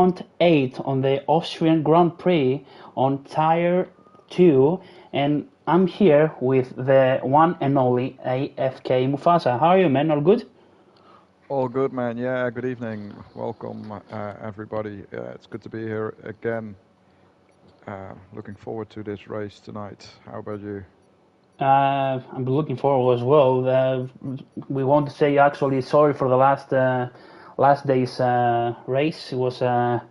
round 8 on the Austrian Grand Prix on Tire 2, and I'm here with the one and only AFK Mufasa. How are you, man? All good? All good, man. Yeah, good evening. Welcome, everybody. It's good to be here again. Looking forward to this race tonight. How about you? I'm looking forward as well. We want to say actually sorry for the last day's race. It was a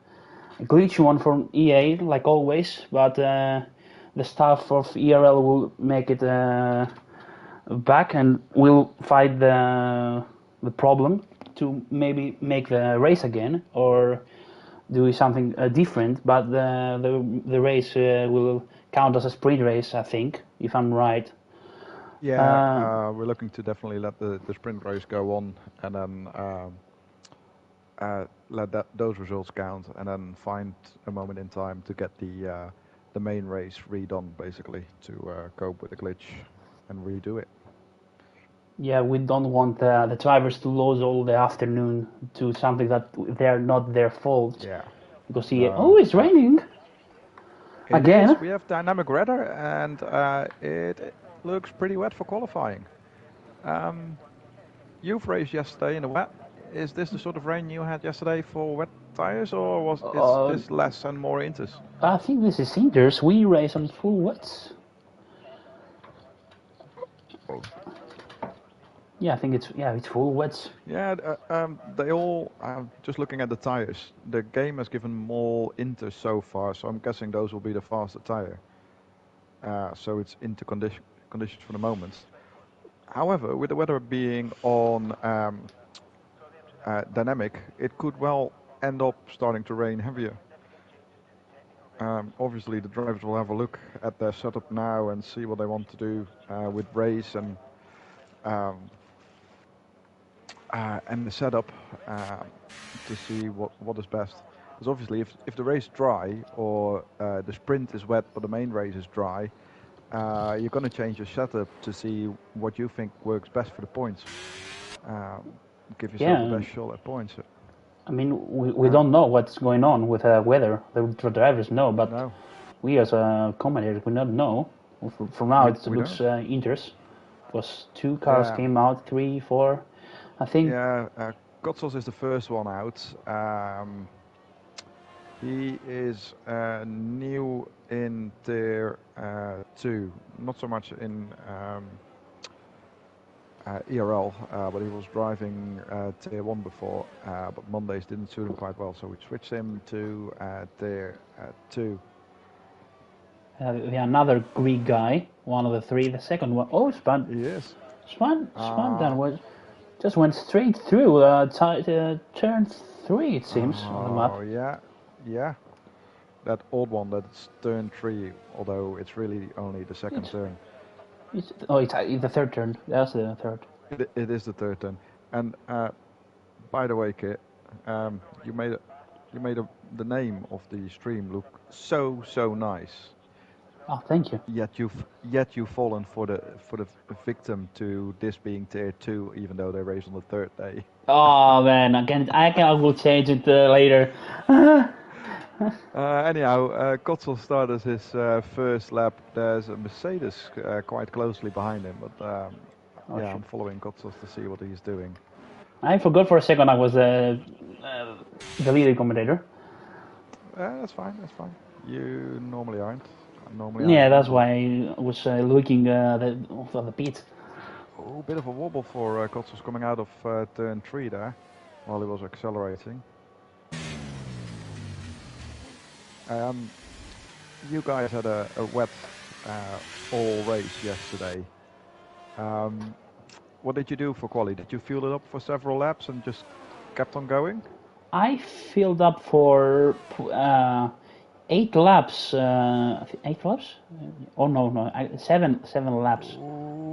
glitchy one from EA, like always, but the staff of ERL will make it back and will fight the problem to maybe make the race again or do something different. But the race will count as a sprint race, I think, if I'm right. Yeah, we're looking to definitely let the sprint race go on and then let those results count and then find a moment in time to get the main race redone, basically, to cope with the glitch and redo it. Yeah, we don't want the drivers to lose all the afternoon to something that they're not their fault. Yeah. Because No, it's raining again. It is. We have dynamic weather, and it looks pretty wet for qualifying. You've raced yesterday in the wet. Is this the sort of rain you had yesterday for wet tires, or is this less and more inters? I think this is Inters. We race on full wets. Yeah, I think it's full wets. Yeah, they all. Just looking at the tires, the game has given more inters so far, so I'm guessing those will be the faster tire. So it's inter conditions for the moment. However, with the weather being on dynamic, it could well end up starting to rain heavier. Obviously, the drivers will have a look at their setup now and see what they want to do with race and the setup to see what is best. Because obviously, if the race is dry or the sprint is wet but the main race is dry, you're going to change your setup to see what you think works best for the points. Give yourself the best shot at points. I mean, we don't know what's going on with weather. The drivers know, but we as commentators, we don't know. For now, it looks Inters. It was 2 cars came out, 3, 4, I think. Yeah, Kotsos is the first one out. He is new in Tier 2, not so much in ERL, but he was driving Tier 1 before, but Mondays didn't suit him quite well, so we switched him to Tier 2. Another Greek guy, one of the 3, the second one. Oh, Span. Yes. Span just went straight through turn 3, it seems, on the map. Oh, yeah. That old one, that's turn 3, although it's really only the second turn. It's the third turn. That's the third. It is the third turn. And by the way, Kit, you made the name of the stream look so nice. Oh, thank you. Yet you've fallen for the victim to this being Tier 2, even though they race on the third day. Oh man, I will change it later. Anyhow, Kotzel started his first lap. There's a Mercedes quite closely behind him, but I'm following Kotzel to see what he's doing. I forgot for a second I was the leading commentator. That's fine. You normally aren't. That's why I was looking the pit. Oh, bit of a wobble for Kotzel coming out of turn 3 there, while he was accelerating. You guys had a wet all race yesterday. What did you do for quali? Did you fuel it up for several laps and just kept on going? I filled up for 8 laps. 8 laps? Oh no, 7 laps.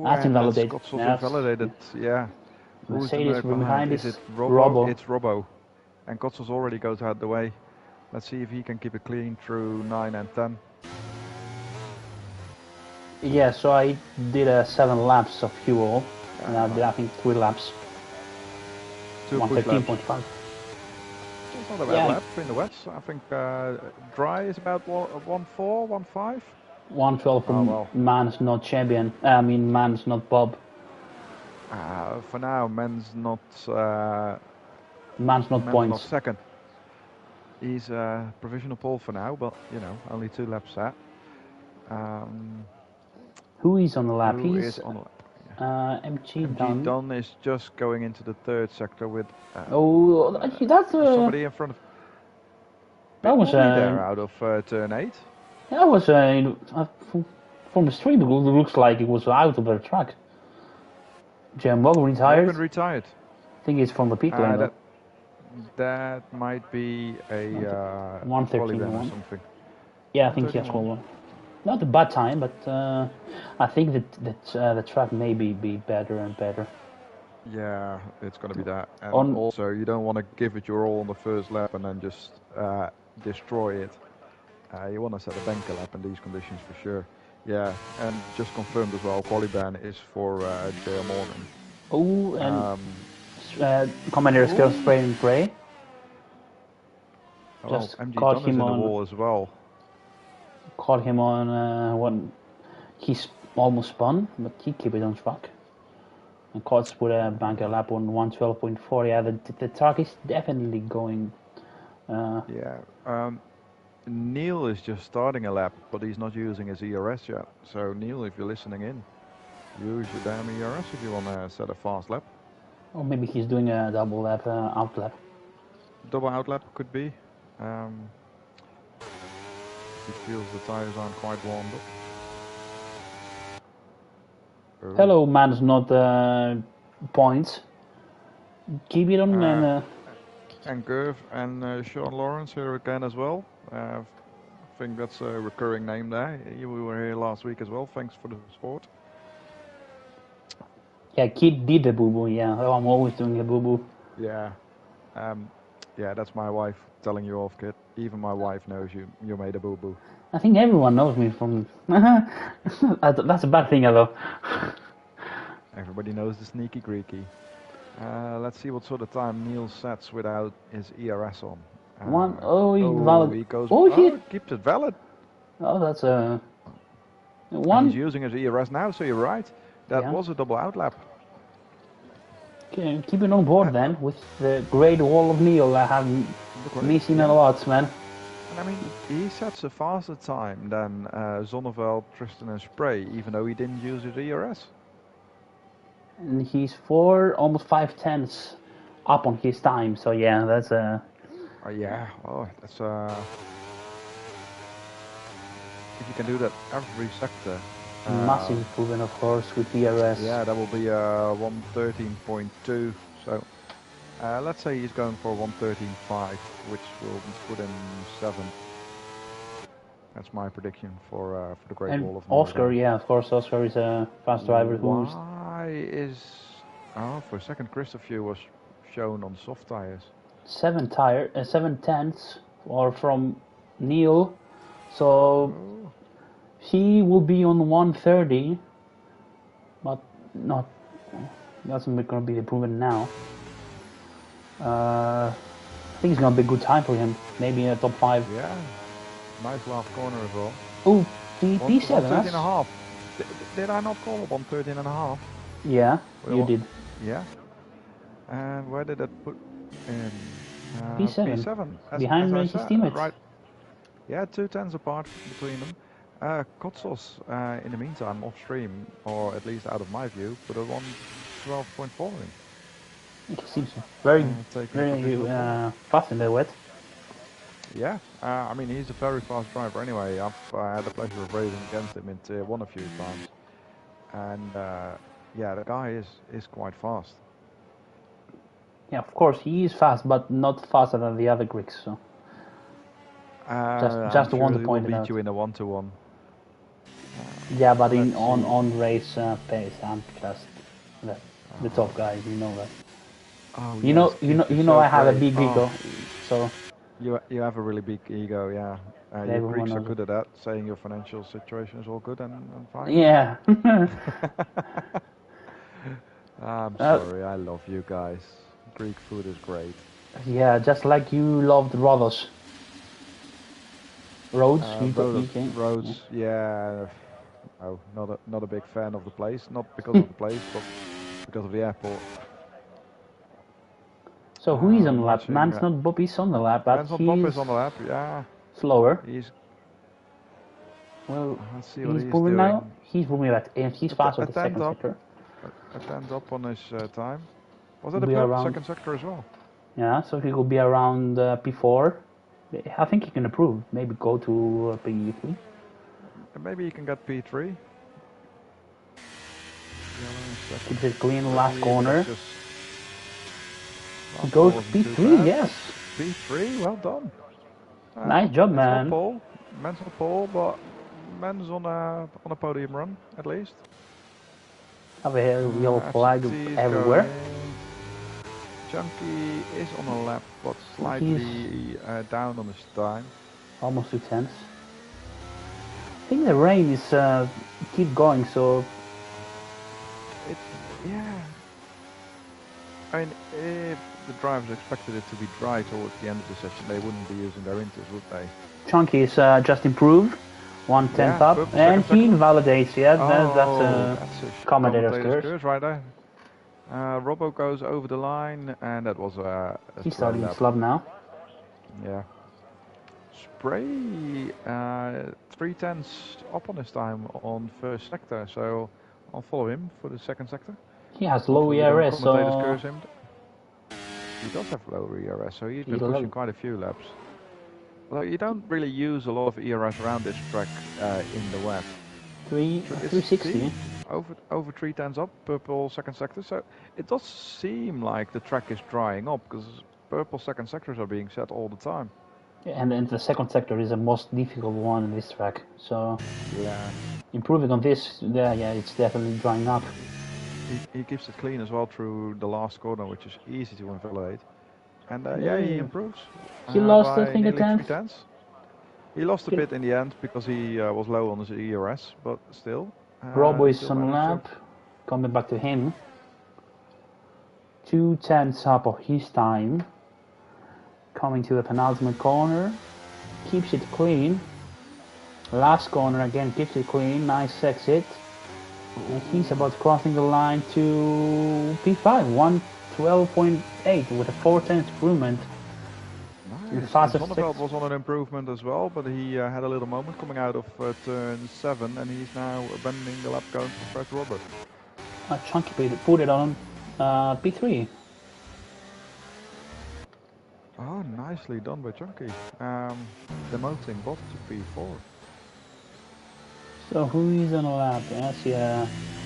That's invalidated. Invalidated, yeah. Mercedes behind is it Robo? It's Robo. And Kotsos already goes out the way. Let's see if he can keep it clean through 9 and 10. Yeah, so I did 7 laps of fuel, and I did, I think, 3 laps. 2 113.5. It's not a bad Yeah. lap between the wets. I think dry is about 1.4, 1.5. 112 Oh from well. man's not champion. I mean, man's not Bob. For now, men's not Man's not points. second. He's provisional pole for now, but you know, only 2 laps set. Who is on the lap? Who He's is on the lap? MG MG Dunn. Dunn is just going into the 3rd sector with Actually, that's somebody in front of. that was there out of turn 8. that was from the street. It looks like it was out of the track. Jim Morgan retired. Morgan retired. I think it's from the pit lane. That might be a 113 or something. Yeah, I think he has called one. Not a bad time, but I think that the track may be better and better. Yeah, it's going to be that. And also, you don't want to give it your all on the first lap and then just destroy it. You want to set a banker lap in these conditions for sure. Yeah, and just confirmed as well, quali-ban is for J.R. Morgan. Oh, and Commander Skills spray and pray. Just caught him on the wall as well. Caught him on when he almost spun, but he kept it on track. And caught with a banker lap on 112.4. Yeah, the track is definitely going. Neil is just starting a lap, but he's not using his ERS yet. So Neil, if you're listening in, use your damn ERS if you want to set a fast lap. Or maybe he's doing a double lap, out lap. Double out lap could be. He feels the tires aren't quite warmed up. Oh. Hello, man's not points. Keep it on, man. And Gerv and Sean Lawrence here again as well. I think that's a recurring name there. We were here last week as well. Thanks for the support. Yeah, Kid did the boo-boo, yeah. Oh, I'm always doing a boo-boo. Yeah. Yeah, that's my wife telling you off, kid. Even my wife knows you made a boo-boo. I think everyone knows me from... That's a bad thing, though. Everybody knows the sneaky Greeky. Let's see what sort of time Neil sets without his ERS on. Valid. He goes. He keeps it valid. Oh, that's a... And he's using his ERS now, so you're right. That was a double out lap. Okay, keep it on board then, with the great wall of Neil. I have missing a lot, man. And I mean, he sets a faster time than Zonneveld, Tristan and Spray, even though he didn't use his ERS. And he's almost 5/10 up on his time, so yeah, that's a... that's if you can do that every sector. Massive improvement, of course, with ERS. Yeah, that will be 113.2. So let's say he's going for 113.5, which will put him 7. That's my prediction for the Great Wall of Oscar, Norway. yeah, of course, Oscar is a fast driver. For a second, Christopher was shown on soft tires. 7/10 or from Neil, so he will be on 130, but that's not going to be improvement now. I think it's going to be a good time for him, maybe in the top 5. Yeah, nice last corner as well. Oh, P7. 113.5. Did I not call it 113.5? Yeah, you did. Yeah. And where did that put in? P7. Behind his teammates. Right. Yeah, 2/10 apart between them. Kotsos, in the meantime, off stream, or at least out of my view, put a 112.4 in. It seems very fast in the wet. Yeah, I mean, he's a very fast driver anyway. I've had the pleasure of racing against him in Tier 1 a few times. And yeah, the guy is quite fast. Yeah, of course, he is fast, but not faster than the other Greeks. So just want to point it out. Beat you in a 1-to-1. Yeah, but on race pace, I'm just the top guy. You know that. Oh, you know, I have a big ego, so. You have a really big ego, yeah. Your Greeks are good at that, saying your financial situation is all good and fine. Yeah. I'm sorry, I love you guys. Greek food is great. Yeah, just like you loved Rodos. Roads, yeah. Roads, yeah. No, not a big fan of the place. Not because of the place, but because of the airport. So who is on I'm the lap? watching. Man's not Bobby's on the lap, but Manson Bob he's is on the lap. Yeah, slower. he's. Well, Let's see what he's he's moving now. doing. He's moving at, and he's fast A on the tenth second up. sector. A tenth up on his time. Was He'll that a be purple around. second sector as well? Yeah, so he will be around P4. I think he can improve. Maybe go to P3. Maybe he can get P3. Keeps it clean last corner. He Last goes corner to P3, yes. P3, well done. Nice job, it's man. Not pole. Man's not pole, but man's on a podium run at least. Have a yellow flag everywhere. Chunky is on a lap, but slightly down on his time. Almost 2 tenths. I think the rain is keep going, so yeah. I mean, if the drivers expected it to be dry towards the end of the session, they wouldn't be using their inters, would they? Chunky is just improved, 1/10 up, and he invalidates. Yeah, that's a commentator's curse. Right there. Robbo goes over the line, and that was a He's starting to slub now. Yeah. Spray 3/10 up on his time on first sector, so I'll follow him for the second sector. He has low ERS, so he does have low ERS, so he's been pushing quite a few laps. Although you don't really use a lot of ERS around this track in the web. 360. Over 3/10 up, purple second sector. So it does seem like the track is drying up because purple second sectors are being set all the time. Yeah, and the second sector is the most difficult one in this track. So yeah, improving on this, yeah, it's definitely drying up. He keeps it clean as well through the last corner, which is easy to invalidate. And yeah, he improves. He lost, I think, a tenth. He lost a bit in the end because he was low on his ERS, but still. Robo is on lap, coming back to him. 2/10 up of his time. Coming to the penultimate corner, keeps it clean. Last corner again keeps it clean, nice exit. And he's about crossing the line to P5, 1:12.8 with a 4/10 improvement. Nice. Zonneveld was on an improvement as well, but he had a little moment coming out of turn 7, and he's now abandoning the lap going for Fred Robert. Chunky put it on P3. Oh, nicely done by Chunky. Demoting Bob to P4. So who is on the lap? I see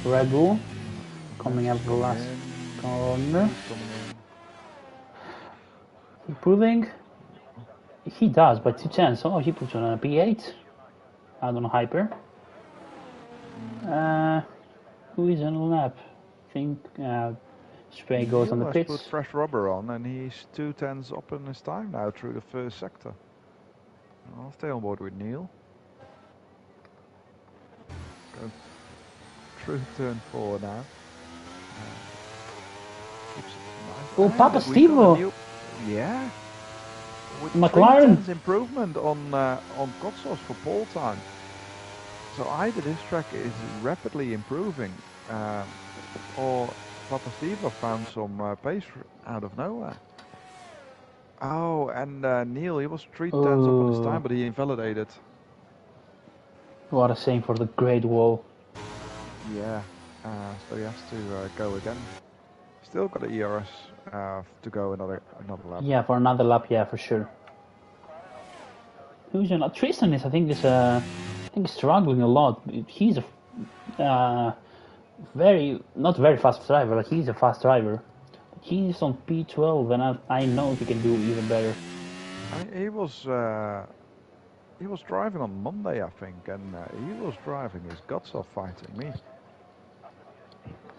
Red Bull coming up the last corner. Improving? He does, by 2/10. Oh, he puts on a P8. I don't know, hyper. Who is on the lap? I think Spray goes on the pits. Put fresh rubber on, and he's 2/10 up in his time now through the first sector. I'll stay on board with Neil. Go through turn 4 now. Oh, Papa Stevo! Yeah. With McLaren improvement on Kotsos for pole time. So either this track is rapidly improving, or Papa Stevo found some pace out of nowhere. Oh, and Neil, he was 3/10 up on his time, but he invalidated. What a shame for the Great Wall. Yeah, so he has to go again. Still got the ERS to go another lap. Yeah, for another lap, yeah, for sure. Who's on? Tristan is, I think, struggling a lot. He's a not very fast driver. Like, he's a fast driver. He's on P12, and I know he can do even better. I mean, he was driving on Monday, I think, and he was driving his guts off fighting me.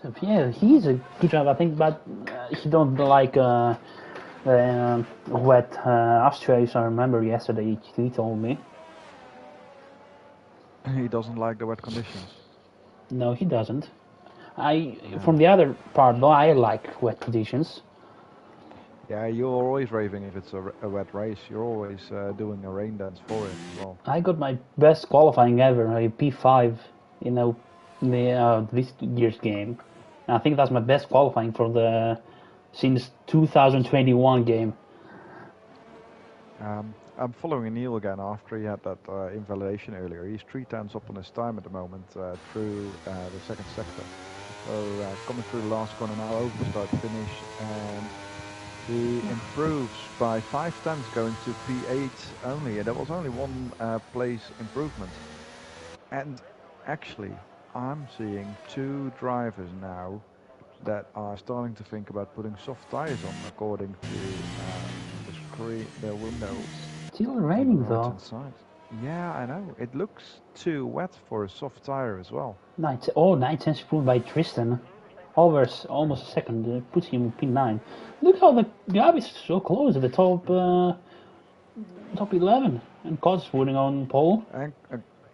So, yeah, he's a good driver, I think, but he don't like wet Australia. I remember yesterday he told me. He doesn't like the wet conditions. No, he doesn't. From the other part, though, I like wet conditions. Yeah, you're always raving if it's a wet race. You're always doing a rain dance for it as well. I got my best qualifying ever, a P5, you know, this year's game. And I think that's my best qualifying for the since 2021 game. I'm following Neil again after he had that invalidation earlier. He's 3 tenths up on his time at the moment through the second sector. So coming through the last corner now over the start finish, and he improves by 5 tenths going to P8 only, and that was only one place improvement. And actually, I'm seeing 2 drivers now that are starting to think about putting soft tires on, according to the window Still on the raining right though. hand side. Yeah, I know. It looks too wet for a soft tire as well. 9 tenths improved by Tristan. Almost a second, puts him in P9. Look how the gap is so close at the top 11, and Cots winning on pole. And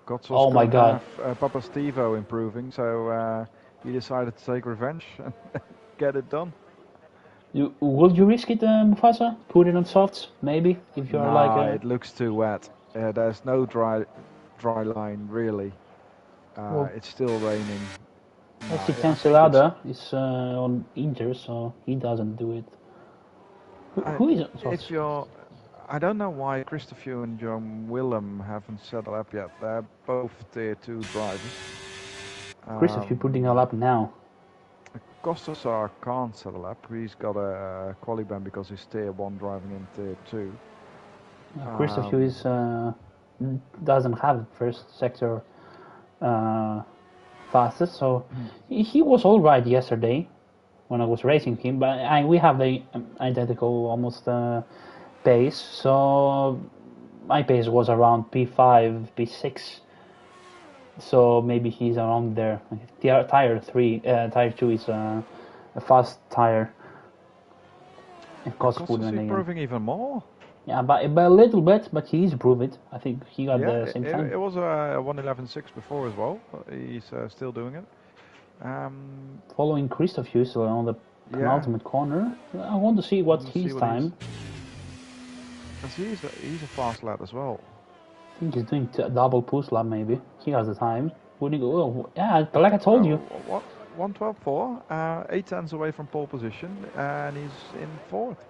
Gotsos Oh my couldn't god. have Papa Stevo improving, so he decided to take revenge and get it done. Would you risk it, Mufasa? Put it on softs, maybe, if you're like Nah, it looks too wet. There's no dry line really. well, It's still raining. I see I think Cancelada is on Inter, so he doesn't do it. Who is on if softs? you're, I don't know why Christopher and John Willem haven't settled up yet. They're both tier 2 drivers. Christopher putting a lap now. Kostosar can't settle up. He's got a quali ban because he's tier 1 driving in tier 2. Christopher is doesn't have first sector fastest, so he was all right yesterday when I was racing him. But we have the identical almost pace, so my pace was around P5, P6. So maybe he's around there. Tire 2 is a fast tire. It costs Kostos is improving even more. Yeah, by a little bit, but he's improved it. I think he got Yeah, the same time. it was a 1:11.6 before as well. He's still doing it. Following Christoph Husel on the penultimate corner. I want to see what's his time. He's a fast lad as well. I think he's doing double push lap maybe. He has the time. Would he go? Oh, yeah, like I told you. What? 1:12.4, 8 tenths away from pole position, and he's in 4th.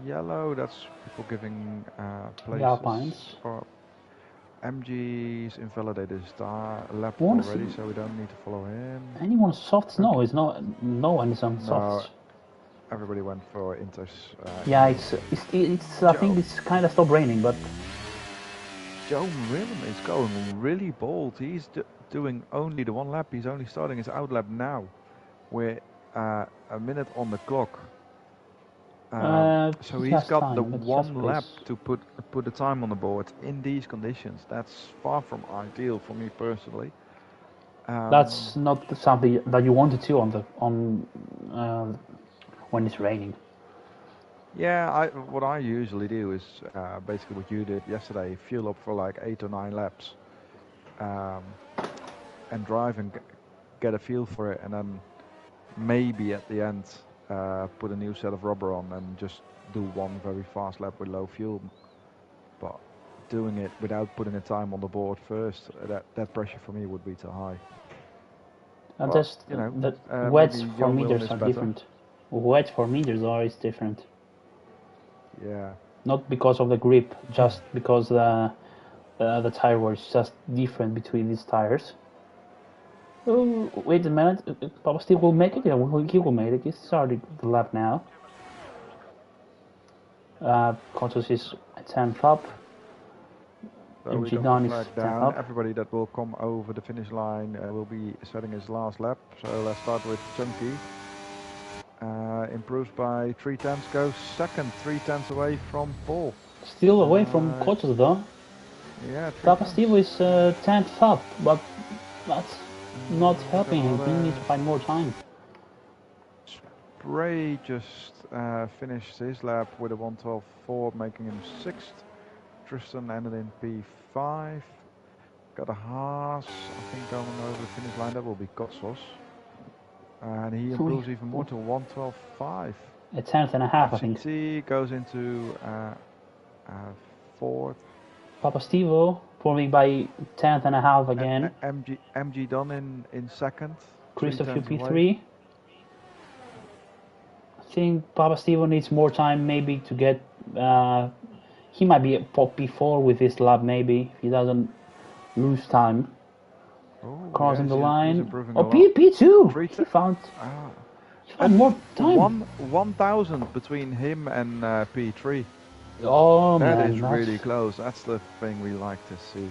Yellow, that's people giving places. Alpines. For MG's invalidated his lap already, so we don't need to follow him. Anyone softs? Okay. No, it's not. No one is on softs. Everybody went for Inters. Yeah, it's I think it's kind of stopped raining, but Joe Willem is going really bold. He's doing only the 1 lap. He's only starting his out lap now, with a minute on the clock. So he's got time, the 1 lap to put the time on the board in these conditions. That's far from ideal for me personally. That's not something that you want to do on when it's raining. Yeah, what I usually do is basically what you did yesterday: fuel up for like 8 or 9 laps, and drive and get a feel for it, and then maybe at the end put a new set of rubber on and just do 1 very fast lap with low fuel. But doing it without putting a time on the board first, that pressure for me would be too high. But, just the wets for meters are different. Wets for meters are always different. Yeah. Not because of the grip, just because the tire was just different between these tires. Oh, wait a minute, Papa Steve will make it? Yeah, he will make it. He's starting the lap now. Kotos is 10th up. So we got the flag down. Everybody that will come over the finish line will be setting his last lap. So let's start with Chunky. Improves by 3 tenths, goes second, 3 tenths away from pole. Still away from Kotos though. Yeah, Papa Steve is 10th up, but that's not helping him. He needs to find more time. Prix just finished his lap with a 1:12.4, making him 6th. Tristan ended in P5. Got a Haas, I think, going over the finish line. That will be Kotsos. And he improves even more to 1:12.5. A tenth and a half, I think. FCT goes into fourth. Papa Stevo forming by tenth and a half again. MG Dunn in second. Christopher 3 tenths away. P3. I think Papa Stevo needs more time maybe to get. He might be at P4 with this lap maybe if he doesn't lose time. Oh, Crossing the he's line. improving Oh, a lot. P2. He found more time. 1,000 between him and P3. Oh man, that is really close. That's the thing we like to see.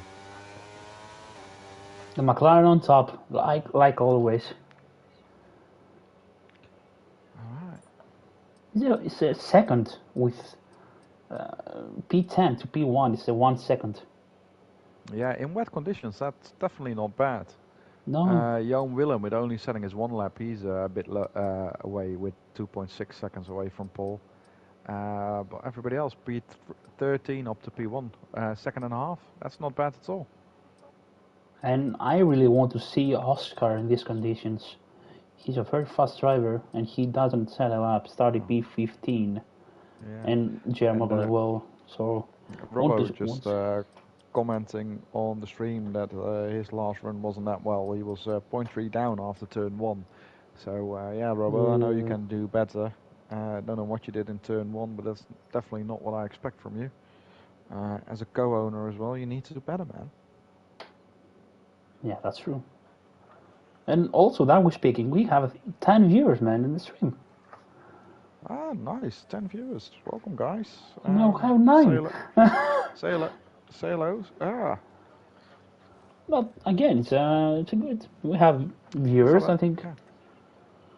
The McLaren on top, like always. Alright. It's a second with P10 to P1. It's a 1 second. Yeah, in wet conditions, that's definitely not bad. No. Jan Willem, with only setting his 1 lap, he's a bit away with 2.6 seconds away from pole. But everybody else, P13 up to P1, second and a half. That's not bad at all. And I really want to see Oscar in these conditions. He's a very fast driver, and he doesn't set a lap, starting P15. Yeah. And German as well. So Robbo just commenting on the stream that his last run wasn't that well. He was 0.3 down after turn 1. So yeah, Robbo, I know you can do better. Don't know what you did in turn 1, but that's definitely not what I expect from you. As a co-owner as well, you need to do better, man. Yeah, that's true. And also, that we're speaking, we have 10 viewers, man, in the stream. Ah, nice. 10 viewers. Welcome, guys. No, I have 9. Say hello. Ah. But again, it's a good. We have viewers, I think.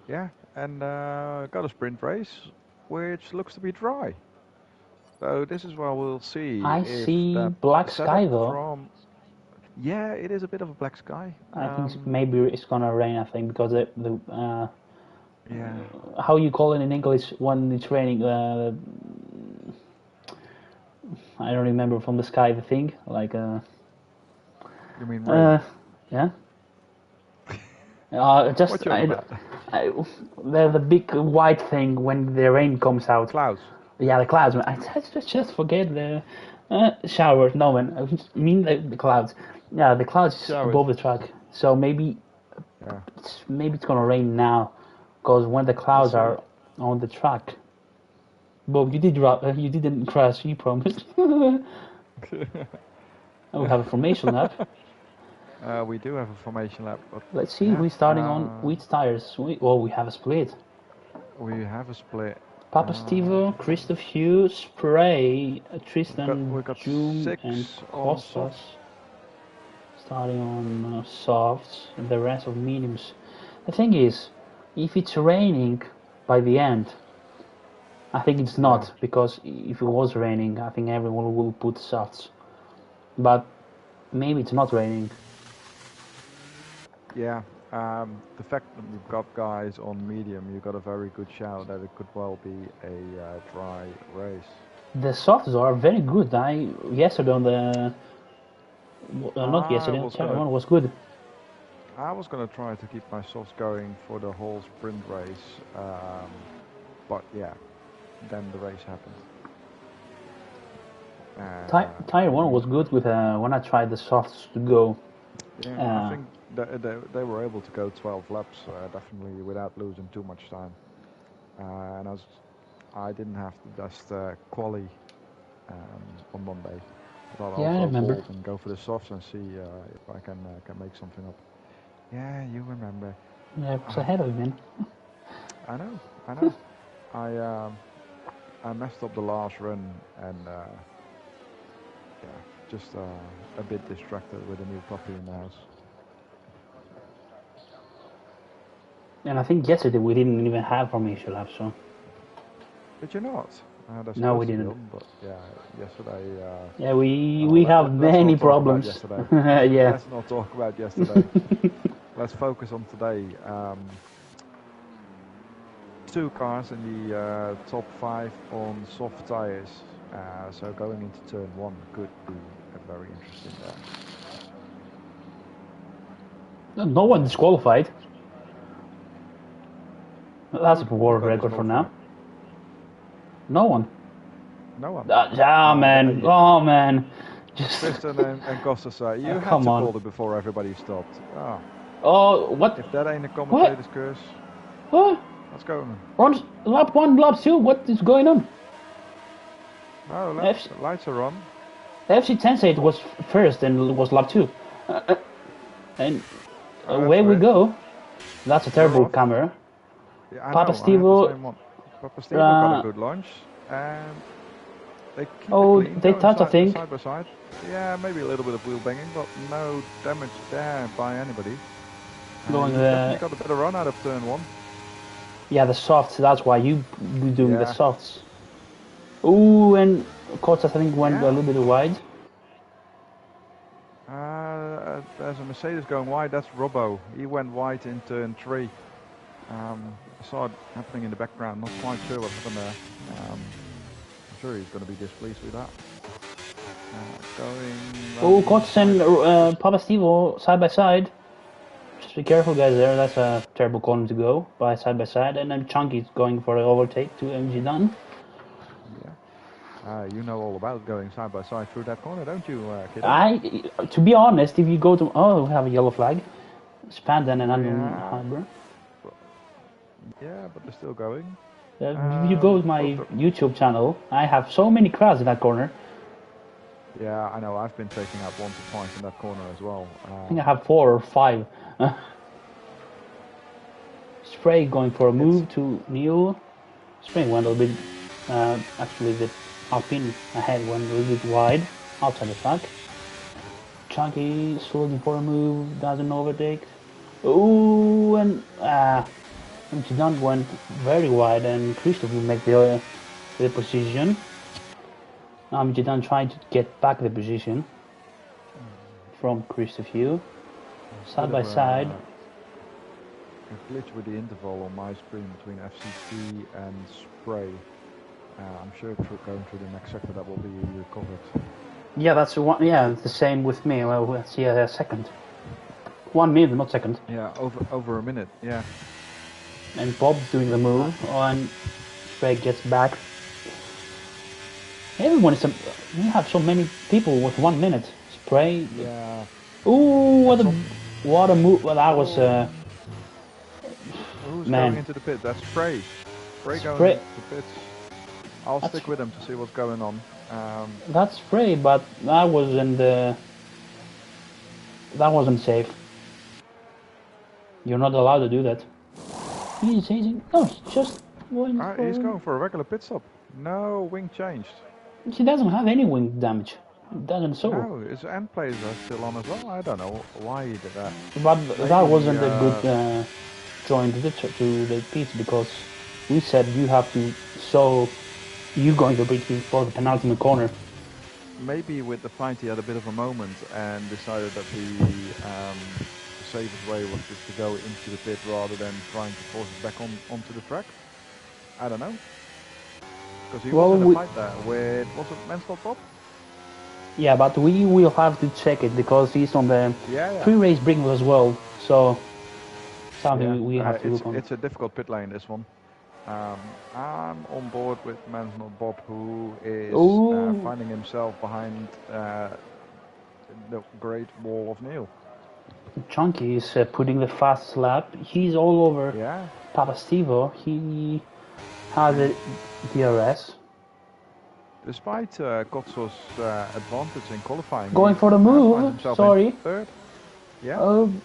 Yeah, and got a sprint race, which looks to be dry. So this is where we'll see. I see black sky though. Yeah, it is a bit of a black sky. I think maybe it's gonna rain. I think because yeah. How you call it in English when it's raining? I don't remember from the sky the thing like. You mean rain? Yeah. Just the big white thing when the rain comes out. Clouds. Yeah, the clouds. I just forget the showers. No, man. I mean the clouds. Yeah, the clouds above the track. So maybe, it's gonna rain now, because when the clouds are on the track. Bob, you didn't crash. You promised. We have a formation lap. We do have a formation lap. But let's see. We're starting on which tires. We have a split. We have a split. Papa Stevo, Christoph Hughes, Prix, Tristan, June, and Costas. Starting on softs, and the rest of mediums. The thing is, if it's raining by the end, I think it's not, because if it was raining, I think everyone will put softs. But maybe it's not raining. Yeah, the fact that we've got guys on medium, you got a very good shout that it could well be a dry race. The softs are very good. Yesterday on the not yesterday, one was good. I was going to try to keep my softs going for the whole sprint race, but yeah, then the race happened. Tire 1 was good with when I tried the softs to go. Yeah, I think they were able to go 12 laps definitely without losing too much time. And I didn't have to just quali on Monday. I thought I'll I remember. And go for the softs and see if I can make something up. Yeah, you remember. Yeah, it was ahead of me. I know. I messed up the last run and just a bit distracted with a new puppy in the house. And I think yesterday we didn't even have formation lap, so. Did you not? No, we didn't. But yeah, yesterday. Yeah, we have many problems. Yeah. Let's not talk about yesterday. Let's focus on today. 2 cars in the top 5 on soft tires. So going into turn 1 could be very interesting there. No one disqualified. That's a world record for now. No one. No one. Man. Oh man. Just. Tristan and Costa say you had come to on. call it before everybody stopped. Oh. Oh, what? If that ain't a commentator's curse, What? what's going on? Lap 1, lap 2. What is going on? Oh, lights are on. FC Tensei was first and it was lap 2. And away we go. That's a terrible camera. Yeah, I Papa know, Stevo. I have the same one. Papa Stevo got a good launch. And they keep it clean, they touched, I think. Side by side. Yeah, maybe a little bit of wheel banging, but no damage there by anybody. Going definitely got a better run out of turn 1. Yeah, the softs. That's why you doing the softs. Ooh, and Costa I think went a little bit wide. There's a Mercedes going wide. That's Robbo. He went wide in turn 3. I saw it happening in the background. Not quite sure what happened there. I'm sure he's going to be displeased with that. Oh, Costa and Papa Stevo side by side. Just be careful, guys. That's a terrible corner to go by side, and then Chunky's going for an overtake to MG Dunn. Yeah. You know all about going side by side through that corner, don't you, kid? To be honest, if you go to we have a yellow flag, Spandan and Harbor. Yeah, but they're still going. If you go to my YouTube channel, I have so many crowds in that corner. Yeah, I know. I've been taking out once or twice in that corner as well. I think I have 4 or 5. Spray going for a move to Neil. Spray went a little bit, actually the Alpine ahead went a little bit wide, outside the track. Chunky looking for a move, doesn't overtake. Ooh, and Zidane went very wide, and Christoph will make the position. Zidane trying to get back the position from Christoph. Side by side. A glitch with the interval on my screen between FCT and Spray. I'm sure going through the next sector that will be recovered. Yeah, that's one. Yeah, the same with me. Well, let's see a second. 1 minute, not second. Yeah, over a minute. Yeah. And Bob's doing the move, and Spray gets back. Everyone is. We have so many people with 1 minute. Spray. Yeah. Ooh, what a move! Well, that was. Who's going into the pit? That's Spray. Spray going into the pits. I'll stick with him to see what's going on. That's Prix, but that wasn't safe. You're not allowed to do that. He's just going he's going for a regular pit stop. No wing changed. He doesn't have any wing damage. It doesn't show. No, his end plates are still on as well. I don't know why he did that. But that wasn't a good joint to the pits, because we said you have to show you going to beat for the penalty in the corner. Maybe with the fight he had a bit of a moment and decided that the safest way was just to go into the pit rather than trying to force it back onto the track. I don't know. Because he was in a fight there with, was it Mansell Bob? Yeah, but we will have to check it because he's on the pre-race brink as well. So something we have to look on. It's a difficult pit lane, this one. I'm on board with Mansell Bob, who is finding himself behind the Great Wall of Neil. Chunky is putting the fastest lap. He's all over Papa Stevo. He has a DRS. Despite Kotso's advantage in qualifying. Going for the move, sorry. Third. Yeah. Going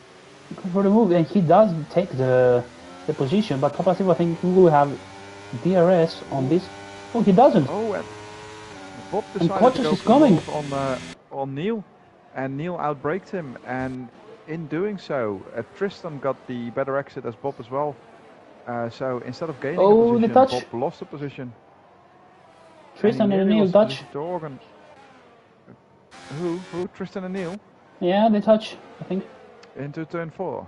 for the move, and he does take the position, but Papa Stevo, I think, he will have DRS on this. Oh, he doesn't. Oh, and Bob decided to go for the move on Neil, and Neil outbraked him, and in doing so, Tristan got the better exit as Bob as well. So instead of gaining a position, Bob lost the position. Tristan and Neil touch. Who? Tristan and Neil? Yeah, they touch, I think. Into turn 4.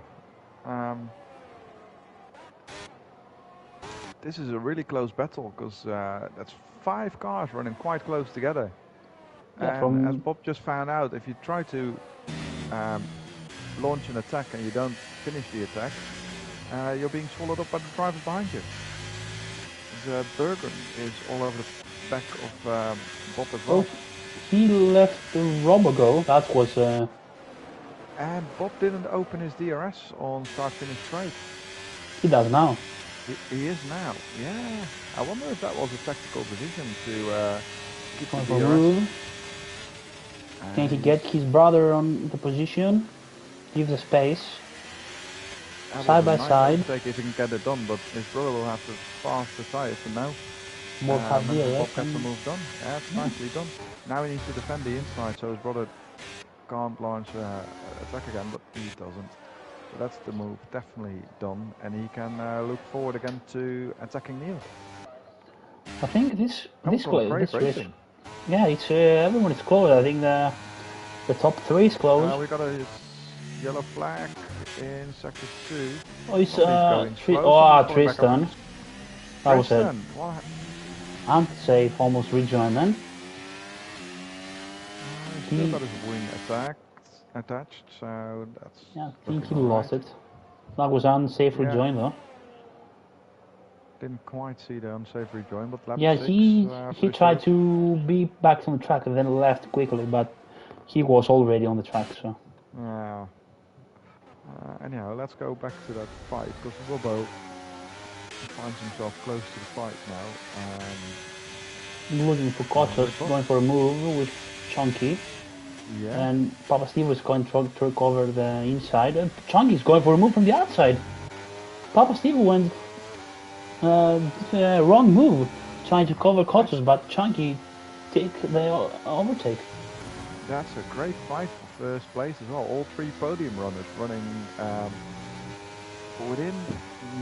This is a really close battle because that's 5 cars running quite close together. Yeah, and as Bob just found out, if you try to launch an attack and you don't finish the attack, you're being swallowed up by the drivers behind you. Bergen is all over the back of Bob as Oh, well. he left the Robo go. That was. And Bob didn't open his DRS on start-finish straight. He does now. He is now. Yeah. I wonder if that was a tactical decision to keep Going the for a DRS. move. Can he get his brother on the position? Give the space. Side by side. If he can get it done, but his brother will have to pass the tires for now. Both have and DRS. Bob gets the move done. Yeah, it's nicely done. Now he needs to defend the inside, so his brother can't launch attack again, but he doesn't. So that's the move definitely done, and he can look forward again to attacking Neil. I think this race. Yeah, it's everyone is close. I think the top 3 is close. We got a yellow flag in sector 2. Oh, it's Tristan. That was it. Unsafe, almost rejoined then. He still got his wing attached, so that's. Yeah, I think he lost it. That was unsafe rejoin though. Didn't quite see the unsafe rejoin, but lap 6, he tried to be back on the track and then left quickly, but he was already on the track. So. Anyhow, let's go back to that fight because Robbo finds himself close to the fight now. Looking for Kotos, going for a move with Chunky. Yeah. And Papa Steve was going to recover the inside. And Chunky's going for a move from the outside. Papa Steve went wrong move, trying to cover Kotos, but Chunky take the overtake. That's a great fight for first place as well. All 3 podium runners running within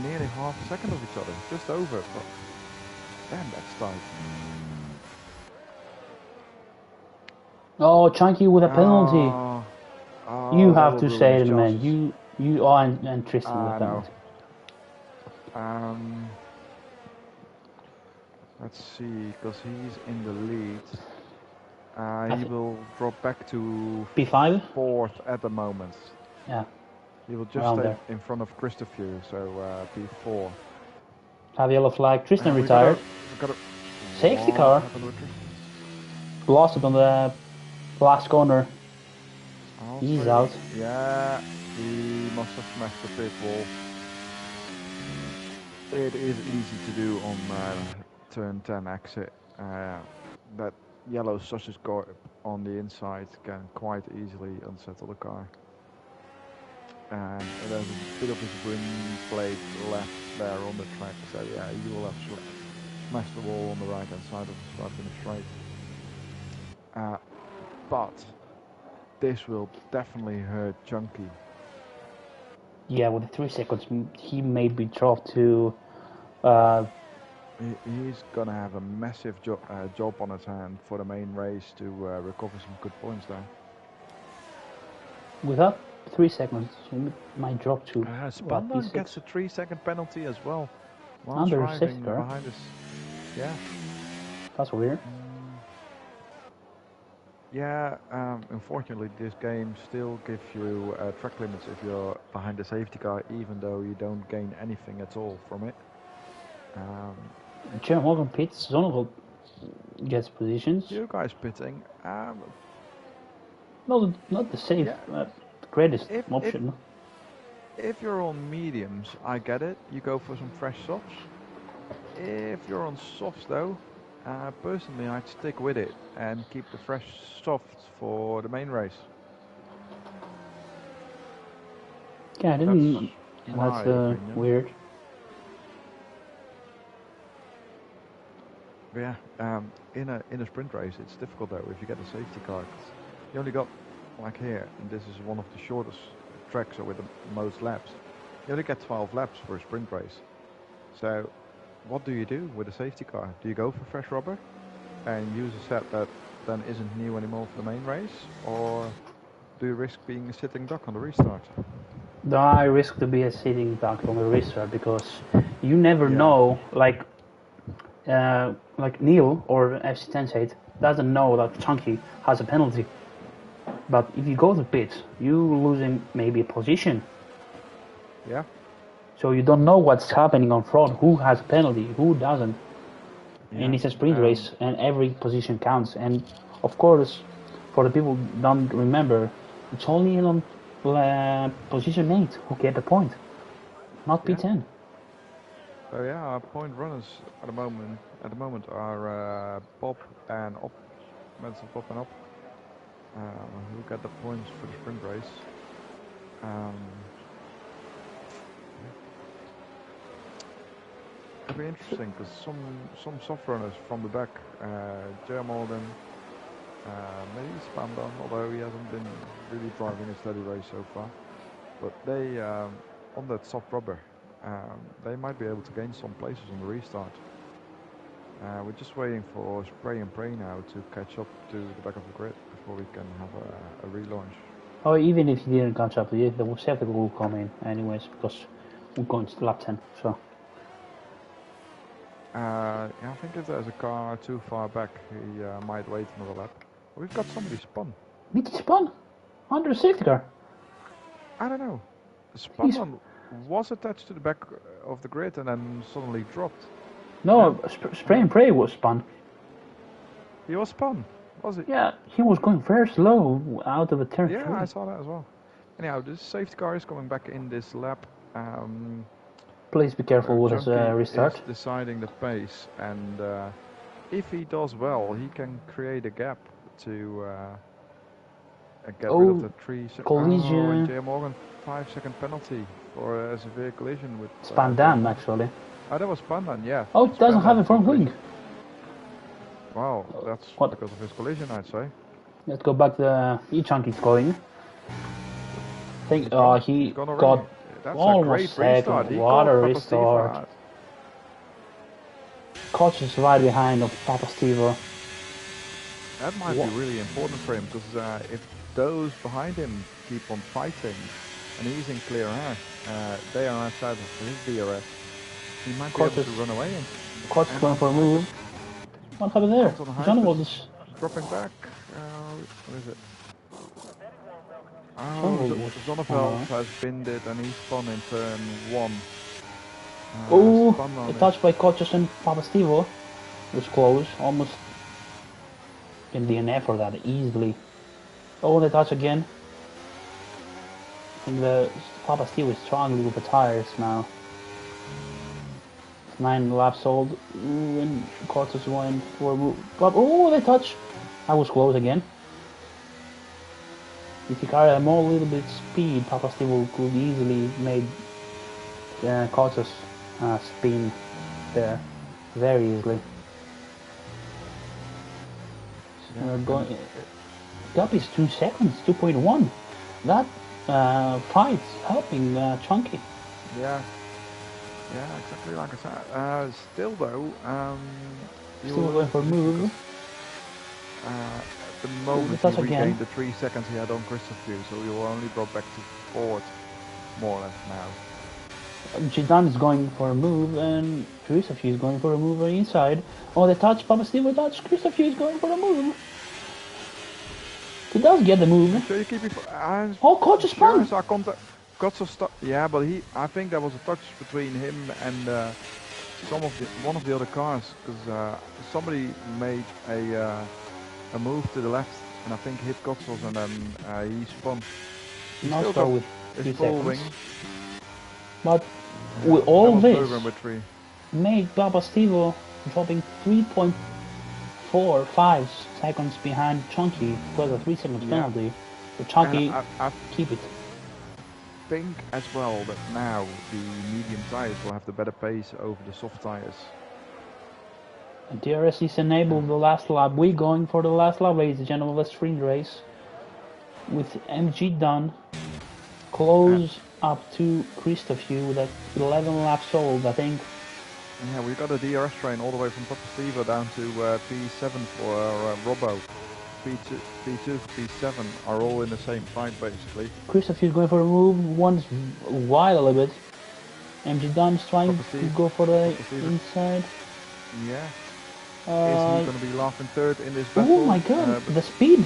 nearly half a second of each other, just over. But damn, that's tight. Oh, Chunky with a penalty. You have to say it, man. You and Tristan with a penalty. Let's see, because he's in the lead. He will drop back to P5? 4th at the moment. Yeah. He will just stay in front of Christopher, so P4. Have yellow flag. Tristan retired. Safety car. Lost it on the last corner. He's out. Yeah, he must have smashed the pit wall. It is easy to do on turn 10 exit. That yellow sausage car on the inside can quite easily unsettle the car. And there's a bit of his wind blade left there on the track, so yeah, he will have smashed the wall on the right hand side of the start finish straight. But this will definitely hurt Chunky. Yeah, with the 3 seconds, he may be dropped to. He's gonna have a massive job on his hand for the main race to recover some good points there. Without 3 seconds, he might drop to. Spanda gets a 3-second penalty as well. Under safety car. Behind us. Yeah. That's weird. Yeah, unfortunately this game still gives you track limits if you're behind the safety car, even though you don't gain anything at all from it. Jim Hogan pits, Zonnevold gets positions. You guys pitting. Not the safe, greatest option. If you're on mediums, I get it. You go for some fresh softs. If you're on softs though, personally I'd stick with it and keep the fresh softs for the main race. Yeah, I didn't. That's weird. Yeah, in a sprint race it's difficult though if you get a safety car. You only got, like here, and this is one of the shortest tracks with the most laps. You only get 12 laps for a sprint race. So what do you do with a safety car? Do you go for fresh rubber and use a set that then isn't new anymore for the main race, or do you risk being a sitting duck on the restart? No, I risk to be a sitting duck on the restart because you never know. Like Neil or FC Tensate doesn't know that Chunky has a penalty. But if you go to pit, you're losing maybe a position. Yeah. So you don't know what's happening on front, who has a penalty, who doesn't. and it's a sprint race, and every position counts. And of course, for the people who don't remember, it's only on position 8 who get the point, not P10. So yeah, our point runners at the moment are Bob and Op, Menzel Bob and Op, who get the points for the sprint race. It'll be interesting because some soft runners from the back, J. Morgan, maybe Spandam, although he hasn't been really driving a steady race so far, but they on that soft rubber. They might be able to gain some places on the restart. We're just waiting for Spray and Prix now to catch up to the back of the grid before we can have a relaunch. Oh, even if he didn't catch up to you, the safety will come in anyways, because we're going to lap 10, so. Yeah, I think if there's a car too far back, he might wait another lap. We've got somebody spun. Did he spun? Under a safety car? I don't know. The spun one was attached to the back of the grid and then suddenly dropped. No, Spray and Prix was spun. He was spun, was it? Yeah, he was going very slow out of the turn. Yeah, I saw that as well. Anyhow, this safety car is coming back in this lap. Please be careful with his restart. Is deciding the pace, and if he does well, he can create a gap to get rid of the 3 seconds. Collision. And J. Morgan 5-second penalty for a severe collision with Spandam, actually. Oh, that was Spandam, yeah. Oh, it doesn't have a front wing. Wow, that's because of his collision, I'd say. Let's go back to the E-Chunky's going. I think he got almost second. What a restart. Koch is right behind of Papa Stevo. That might be really important for him, because if those behind him keep on fighting and he's in clear air, they are outside of his DRS, he might be able to run away. Koch is going for a move. What happened there? John was dropping back. What is it? Oh, Zonneveld has binned it and he spun in turn 1. Oh, a touch by Koch and Papa Stevo. It was close, almost in DNF for that easily. Oh, the touch again. I think the Papa Stevo is struggling with the tires now. 9 laps old. Ooh, and Koch is going for a move. Oh, the touch. I was close again. If he carried a more little bit speed, Papa Stevo could easily make Koch's spin there very easily. So gap is 2 seconds, 2.1. That fight's helping Chunky. Yeah, exactly like I said. Still though, still going for a move. At the moment he regained the 3 seconds he had on Christopher, so he will only drop back to 4th, more or less now. Jidan is going for a move, and Christopher is going for a move on the inside. Oh, the touch, Papa Stevo touch, Christopher is going for a move. He does get the move. Sure you keep it oh, Koch is spun! Yeah, but I think there was a touch between him and one of the other cars, because somebody made a move to the left and I think hit Gotzels and then he spun. He still got with 3 seconds. Wing. But with all this, made Papa Stevo dropping 3.45 seconds behind Chunky because of 3 seconds penalty. So Chunky keep it. I think as well that now the medium tires will have the better pace over the soft tires. DRS is enabled the last lap. We're going for the last lap, ladies and gentlemen, of the sprint race. With MG done, close up to Christopher with 11 laps old, I think. Yeah, we've got a DRS train all the way from Papa Stevo down to P7 for Robbo. P2, P7 are all in the same fight basically. Christopher is going for a move, one's wide a little bit. MG Dunn is trying to go for the inside. Yeah. Is he going to be laughing third in this battle? Oh my god, the speed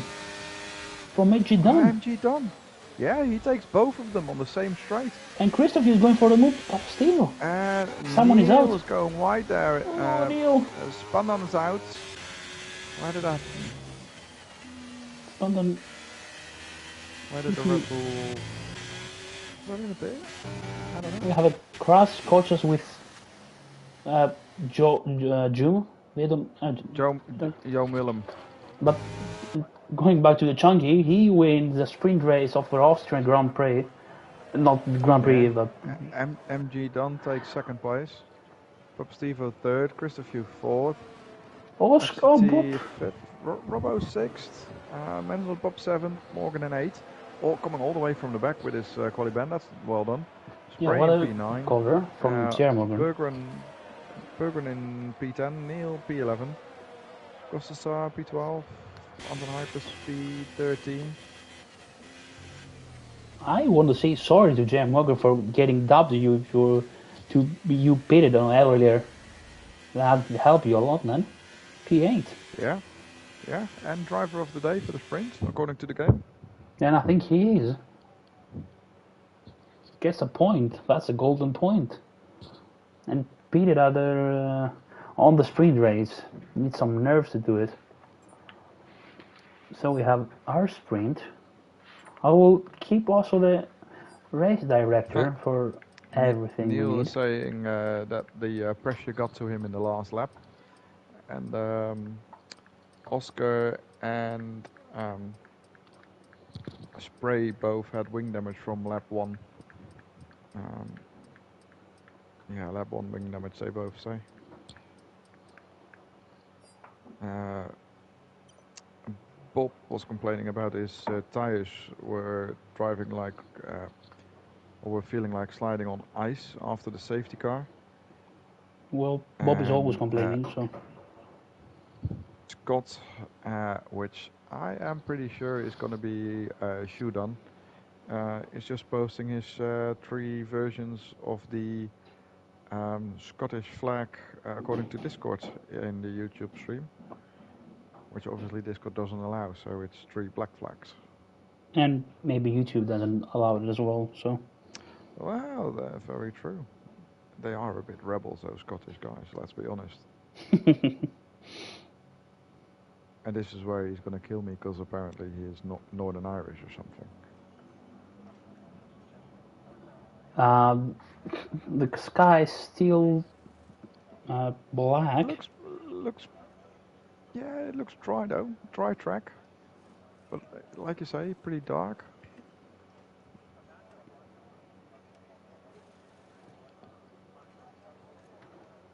from MG Dunn. MG Dunn. Yeah, he takes both of them on the same straight. And Christoph is going for the move. Papa Steve. And Someone is out. Neil is going wide there. Oh, Neil. Spandan is out. Why did that? London. Why did the Red Bull? What in a bit? I don't know. We have a cross coaches with Joe. They don't. Joe Willem. But going back to the Chunky, he wins the sprint race of the Austrian Grand Prix. Not the Grand Prix, but MG Dunn takes second place. Bob Stevo third. Christopher fourth. oh, FCT Bob. fifth. Robbo sixth. Menzel Bob seventh. Morgan in eighth. All coming all the way from the back with his quali band. That's well done. Yeah, Spray what in a P9. cover from Jermogren. Bergren in P10. Neil P11. Costasar P12. Anton Hypers P13. I want to say sorry to Jermogren for getting dubbed you pitted on earlier. That helped you a lot, man. P8. Yeah, and driver of the day for the sprint, according to the game. And I think he is. Gets a point. That's a golden point. And pitted other on the sprint race. Need some nerves to do it. So we have our sprint. I will keep also the race director for everything. Neil is saying that the pressure got to him in the last lap, and Oscar and Spray both had wing damage from lap 1. Yeah, lap 1 wing damage, they both say. Bob was complaining about his tires were driving like, or were feeling like sliding on ice after the safety car. Well, Bob is always complaining, so. Scott, which I am pretty sure is going to be shoe done, is just posting his 3 versions of the Scottish flag according to Discord in the YouTube stream, which obviously Discord doesn't allow, so it's 3 black flags. And maybe YouTube doesn't allow it as well, so. Well, that's very true. They are a bit rebels, those Scottish guys, let's be honest. And this is where he's going to kill me, because apparently he is not Northern Irish or something. The sky is still black. Yeah, it looks dry though, dry track. But like you say, pretty dark.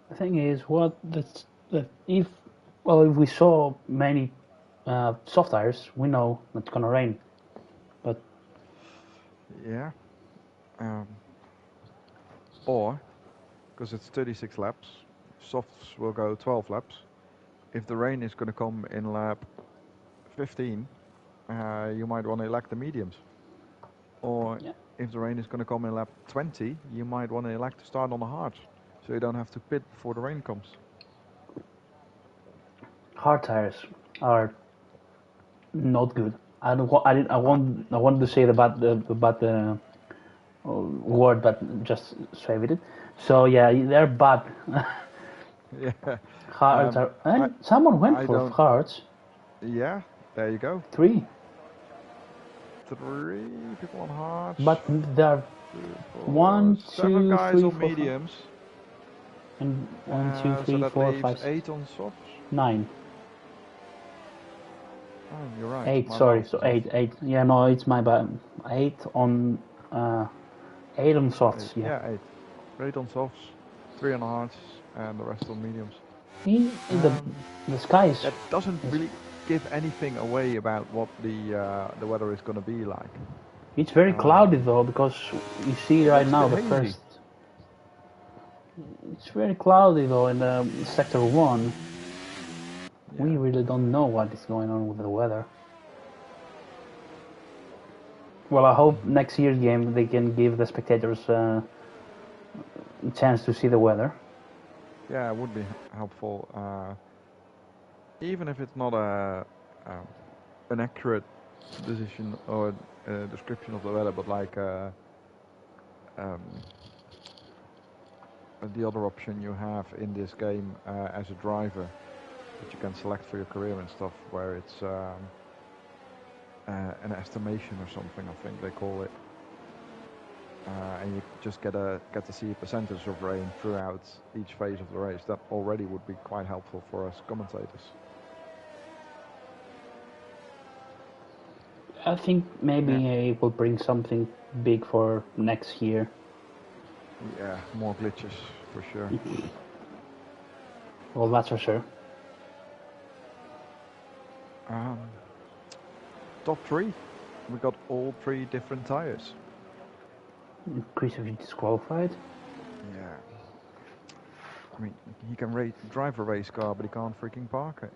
The thing is, if we saw many soft tires, we know it's gonna rain. But yeah, or because it's 36 laps, softs will go 12 laps. If the rain is going to come in lap 15, you might want to elect the mediums. Or if the rain is going to come in lap 20, you might want to elect to start on the hards, so you don't have to pit before the rain comes. Hard tires are not good. I wanted to say the bad word, but just saved it. So yeah, they're bad. Yeah. Hards are, and someone went for hards. Yeah, there you go. 3 people on hards. But there are 1, 2, 7 guys 3, on 4, mediums. And 1, 2, 3, so 4, 5, 8 on softs. 9. Oh, you're right. 8. Sorry, so 8. Yeah, no, it's my bad. 8 on 8 on softs. Yeah, 8. 8 on softs, 3 on hards, and the rest on mediums. The sky is. That doesn't really give anything away about what the weather is going to be like. It's very cloudy though, because you see right now the first. It's very cloudy though in sector 1. Yeah. We really don't know what is going on with the weather. Well, I hope next year's game they can give the spectators a chance to see the weather. Yeah, it would be helpful. Even if it's not an accurate decision or description of the weather, but like um, the other option you have in this game as a driver that you can select for your career and stuff, where it's an estimation or something, I think they call it, and you just get to see a percentage of rain throughout each phase of the race. That already would be quite helpful for us commentators. I think maybe it will bring something big for next year. Yeah, more glitches for sure. Well, that's for sure. Top 3, we got all 3 different tires. Chris, if you disqualified? Yeah. I mean, he can drive a race car, but he can't freaking park it.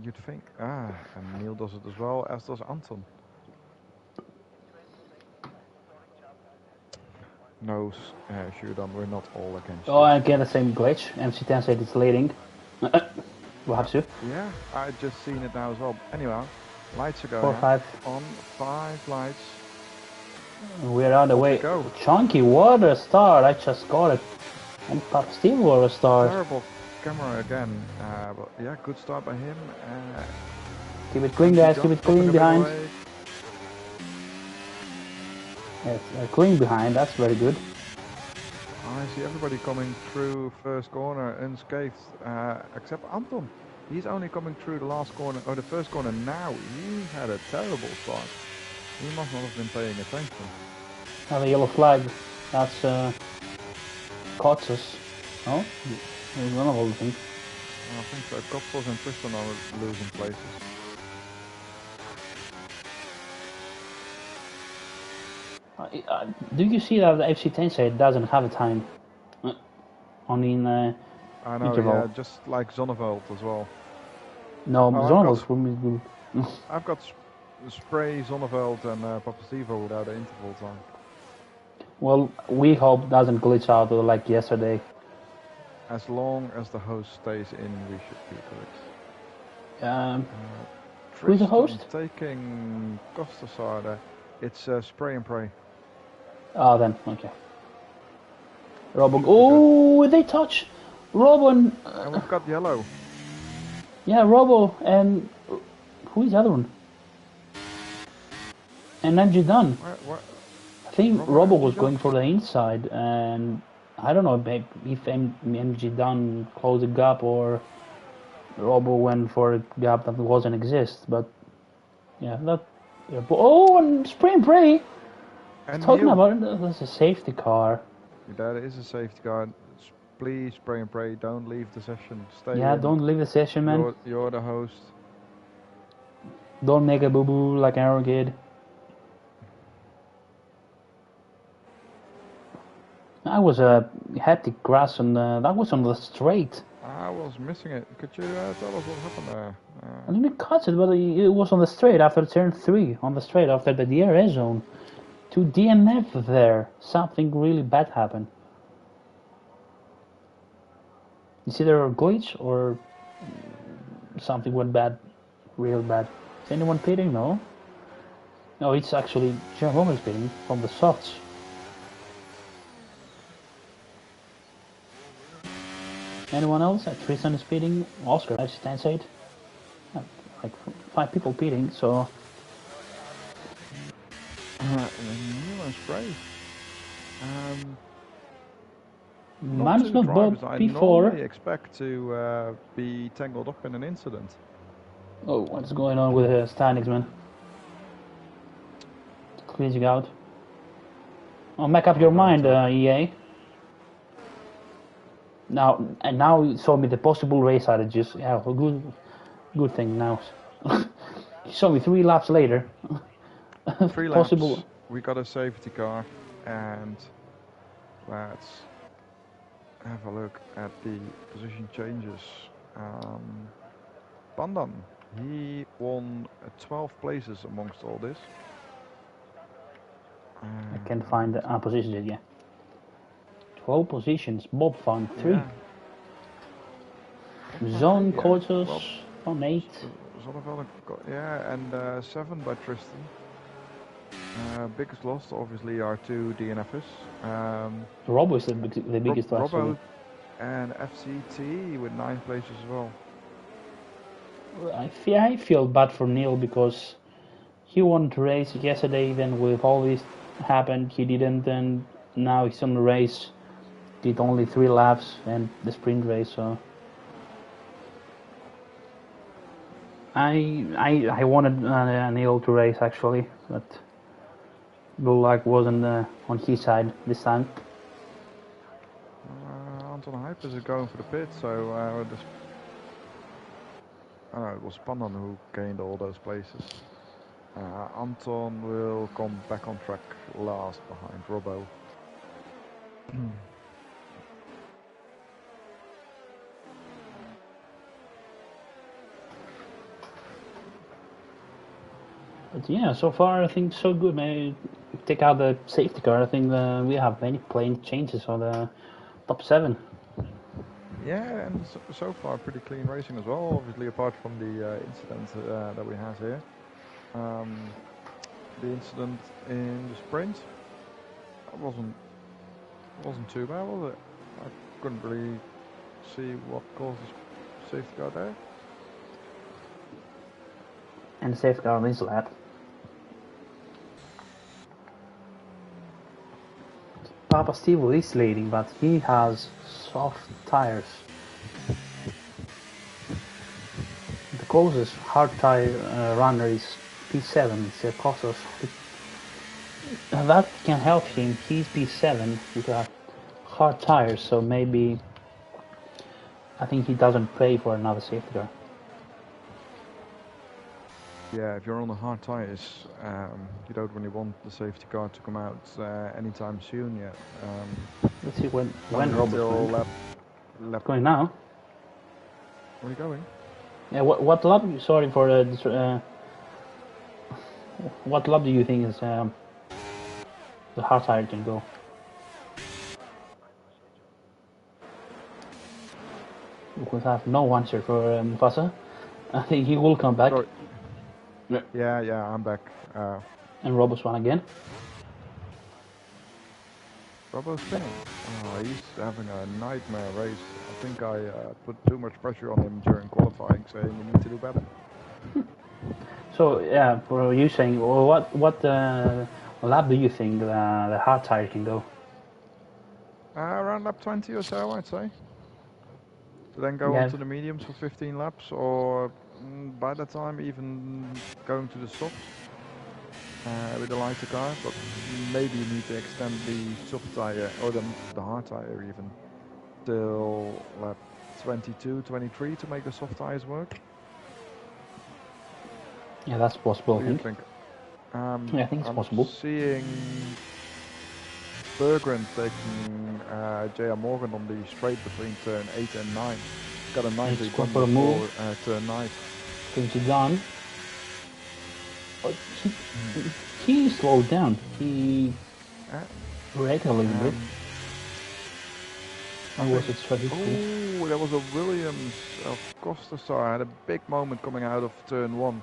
You'd think. And Neil does it as well, as does Anton. No, Shudan, we're not all against you. Oh, I get the same glitch. MC10 said it's leading. We'll have to. Yeah, I just seen it now as well. Anyway, lights are going 4, 5. on 5 lights. We're on the way. Go. Chunky, what a start! I just got it. And Pop Steve, what a start. Terrible camera again, but yeah, good start by him. Keep it clean, guys. Keep it clean behind. Yes, clean behind. That's very good. I see everybody coming through first corner unscathed, except Anton. He's only coming through the last corner, or the first corner now. He had a terrible start. He must not have been paying attention. Have a yellow flag. That's Kotzes. No? There's one of all the things. I think so. Kotzes and Tristan are losing places. Do you see that the FC Tensei doesn't have a time? Only in I know, interval. yeah, just like Zonneveld as well. No, Zonneveld's for me. I've got Spray, Zonneveld and Papasivo without an interval time. Well, we hope it doesn't glitch out like yesterday. As long as the host stays in, we should be good. Who's the host? Taking Costasarda. It's Spray and Pray. Oh, then, okay. Robo. Oh, they touch! Robo and we've got yellow. Yeah, Robo and... Who is the other one? And MG Dunn. I think Robo was going for the inside, and I don't know if MG Dunn closed the gap or Robo went for a gap that doesn't exist, but yeah, that... Yeah, oh, and Spray and Pray! And talking about it, that's a safety car. That is a safety car. Please, Spray and Pray, don't leave the session. Stay Yeah, in. don't leave the session, man. You're the host. Don't make a boo-boo like Arrow kid. That was a hectic grass, and that was on the straight. I was missing it. Could you tell us what happened there? I didn't cut it, but it was on the straight after turn 3. On the straight after the DRS zone. To DNF there. Something really bad happened. Is either a glitch or something went bad. Real bad. Is anyone pitting? No? No, it's actually John Homer's pitting from the softs. Anyone else? Tristan is pitting. Oscar, I stand side. Like 5 people pitting, so... Neil and Spray. Minus not drivers Bob I before. normally expect to be tangled up in an incident. Oh, what's going on with Stanix, man? Squeezing out. Oh, make up your mind, EA. Now you saw me the possible race outages. Yeah, well, good thing now. You saw me 3 laps later. 3 possible. laps. We got a safety car, and let's have a look at the position changes. Pandan, he won 12 places amongst all this. I can't find the positions yet. Yeah. 12 positions. Bob found 3. Yeah. Zone quarters on 8. Zonneveld, yeah, and 7 by Tristan. Biggest loss obviously are 2 DNFs. Robbo is the biggest loss. Robbo and FCT with 9 places as well. I feel bad for Neil because he wanted to race yesterday, then with all this happened, he didn't, and now he's on the race, did only 3 laps and the sprint race, so I wanted Neil to race actually, but good luck wasn't on his side this time. Anton Hypers is going for the pit, so it was Pandan who gained all those places. Anton will come back on track last behind Robbo. But yeah, so far I think so good. Maybe take out the safety car. I think we have many plane changes on the top 7. Yeah, and so far pretty clean racing as well. Obviously, apart from the incident that we had here, the incident in the sprint wasn't too bad, was it? I couldn't really see what caused the safety car there. And the safety car on this lap. Papa Steve is leading, but he has soft tires. The closest hard tire runner is P7, it's Kostos. That can help him. He's P7 with hard tires, so maybe I think he doesn't pay for another safety car. Yeah, if you're on the hard tires, you don't really want the safety car to come out anytime soon yet. Let's see when Robert's going now. Where are you going? Yeah, what lap? Sorry for this. What lap do you think is the hard tire can go? We have no answer for Mufasa. I think he will come back. Sorry. Yeah, I'm back. And Robbo's one again. Robbo's spinning. Oh, he's having a nightmare race. I think I put too much pressure on him during qualifying, saying you need to do better. So yeah, for you saying, well, what lap do you think the hard tire can go? Around lap 20 or so, I'd say. To then go on to the mediums for 15 laps, or by that time even going to the softs with the lighter car, but maybe you need to extend the soft tire, or the hard tire even, till lap 22, 23 to make the soft tires work. Yeah, that's possible. What do you think? Yeah, I think it's possible. Seeing Berggren taking J.R. Morgan on the straight between turn 8 and 9. Got a 90 for a move. Turn 9. Things are done. But he slowed down. He braking a little bit. Or was it strategic? Oh, there was a Williams of Costasar. Had a big moment coming out of turn 1.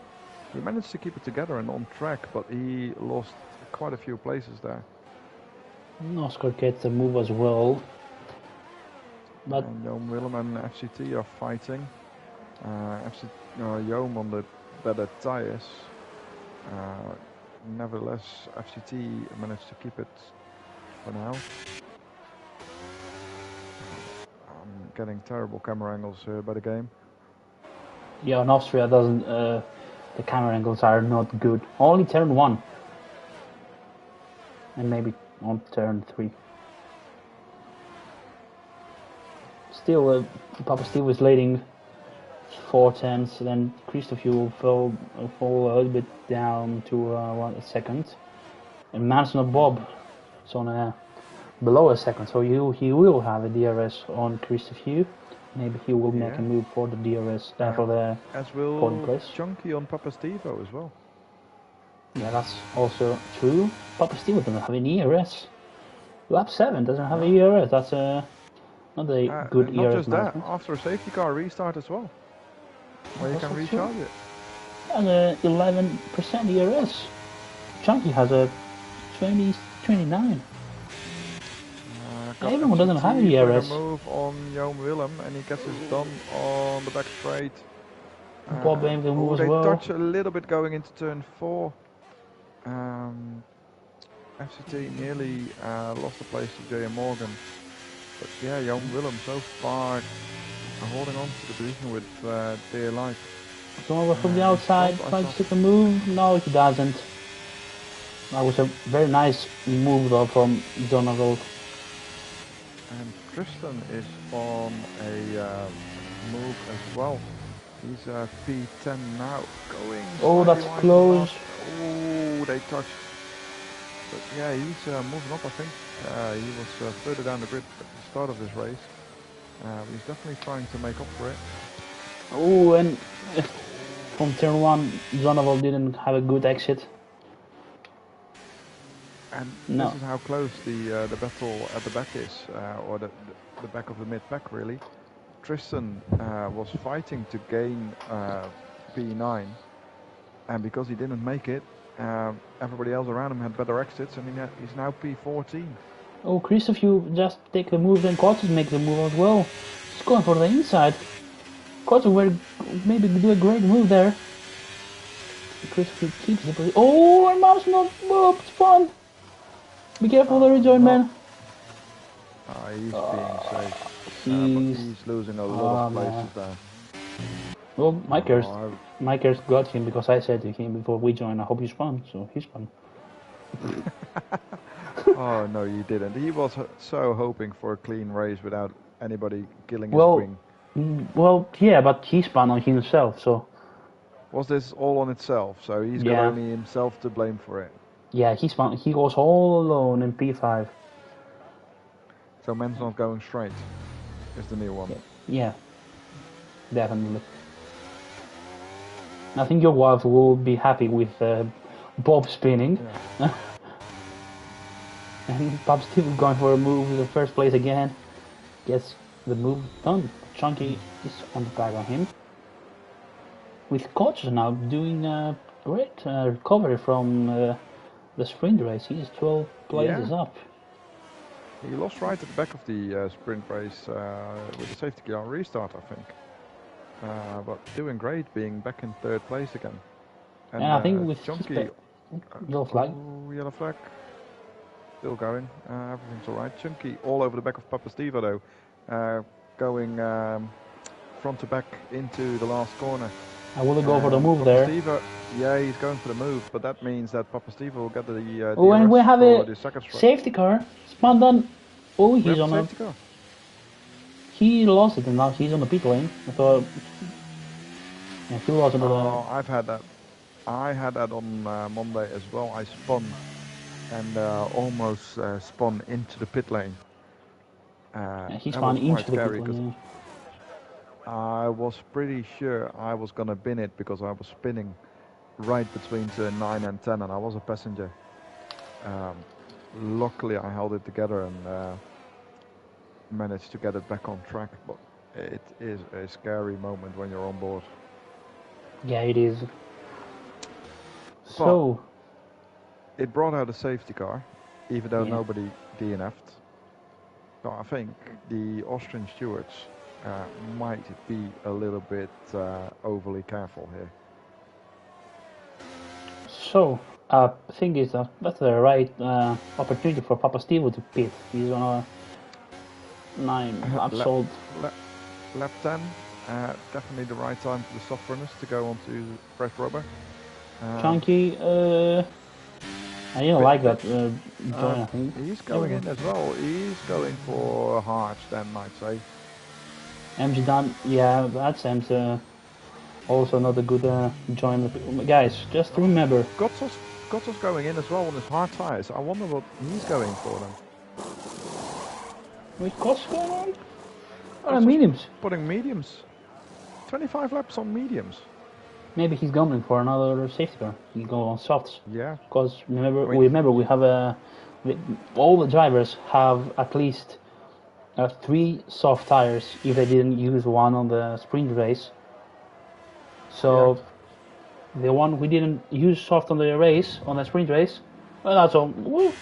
He managed to keep it together and on track, but he lost quite a few places there. Oscar gets a move as well. But Joom Willem and FCT are fighting. Joom on the better tires. Nevertheless, FCT managed to keep it for now. I'm getting terrible camera angles here by the game. Yeah, in Austria doesn't. The camera angles are not good. Only turn 1. And maybe on turn 3. Still, Papa Steve was leading 4 tenths, then Christopher fell a little bit down to 1 second. And Manson Bob is on below a second, so he will have a DRS on Christopher. Maybe he will make a move for the DRS, for the as will fourth place. Chunky on Papa Stevo as well. Yeah, that's also true. Papa Steve doesn't have an ERS. Lap 7 doesn't have an ERS. That's not a good ERS. Not just that, after a safety car restart as well, where you can recharge it. has a 11% ERS. Chunky has a 29. Got Everyone doesn't have FCT for the ERS. move on Jon Willem, and he gets his done on the back straight. Bob aimed the move as they well. touch a little bit going into turn 4. FCT nearly lost the place to J.M. Morgan. But yeah, Jon Willem so far holding on to the position with dear life. So over from the outside, tries to take a move. No, he doesn't. That was a very nice move though from Donovan. And Tristan is on a move as well. He's P10 now, going. Oh, that's close. Oh, they touched. But yeah, he's moving up, I think. He was further down the grid at the start of this race. He's definitely trying to make up for it. Oh, and from turn 1, Donovan didn't have a good exit. And this is how close the battle at the back is, or the back of the mid-pack really. Tristan was fighting to gain P9, and because he didn't make it, everybody else around him had better exits, and he's now P14. Oh, Chris, if you just take the move, then Cortes make the move as well. He's going for the inside. Cortes will maybe do a great move there. Chris, if he keeps the position. Oh, and mouse not whooped, fun. Be careful the rejoin, man. He's being safe. But he's losing a lot of places there. Well, Mikers got him because I said to him before we joined, I hope you spun, so he spun. Oh, no, you didn't. He was so hoping for a clean race without anybody killing his wing. Well, yeah, but he spun on himself, so... Was this all on itself? So he's got only himself to blame for it? Yeah, he spun. He was all alone in P5. So man's not going straight is the new one. Yeah, definitely. I think your wife will be happy with Bob spinning. Yeah. And Bob's still going for a move in the first place again. Gets the move done. Chunky is on the back of him. With Koch now doing a great recovery from the sprint race. He's 12 places up. He lost right at the back of the sprint race with the safety car restart, I think. But doing great, being back in 3rd place again. And I think with Chunky, yellow flag. Yellow flag. Still going. Everything's all right. Chunky all over the back of Papastivo though, going front to back into the last corner. I will go for the move there. Yeah, he's going for the move, but that means that Papastivo will get the and we have a safety car. Spun done. Oh, he's on a... Car. He lost it and now he's on the pit lane. I thought... Yeah, he lost it. Oh, I've had that. I had that on Monday as well. I spun and almost spun into the pit lane. Yeah, he spun into the pit lane. I was pretty sure I was gonna bin it because I was spinning right between turn 9 and 10 and I was a passenger. Luckily I held it together and managed to get it back on track, but it is a scary moment when you're on board. Yeah, it is. So it brought out a safety car, even though nobody DNF'd. So I think the Austrian stewards might be a little bit overly careful here. So, thing is that's the right opportunity for Papastivo to pit. He's on a 9 absolute. Lap 10, definitely the right time for the soft runners to go onto fresh rubber. Chunky, I didn't like that join, I think. He's going in as well. He's going for hard stand, I'd say. MG done, yeah, that's M's also not a good join. Guys, just remember. Gotto's going in as well on his hard tires. I wonder what he's going for then. Wait, what's going on? Oh, mediums. Putting mediums. 25 laps on mediums. Maybe he's going for another safety car. He's going on softs. Yeah. Because remember we have all the drivers have at least 3 soft tires if they didn't use one on the sprint race. So The one we didn't use soft on the race, on the sprint race. Well, that's all. Woo.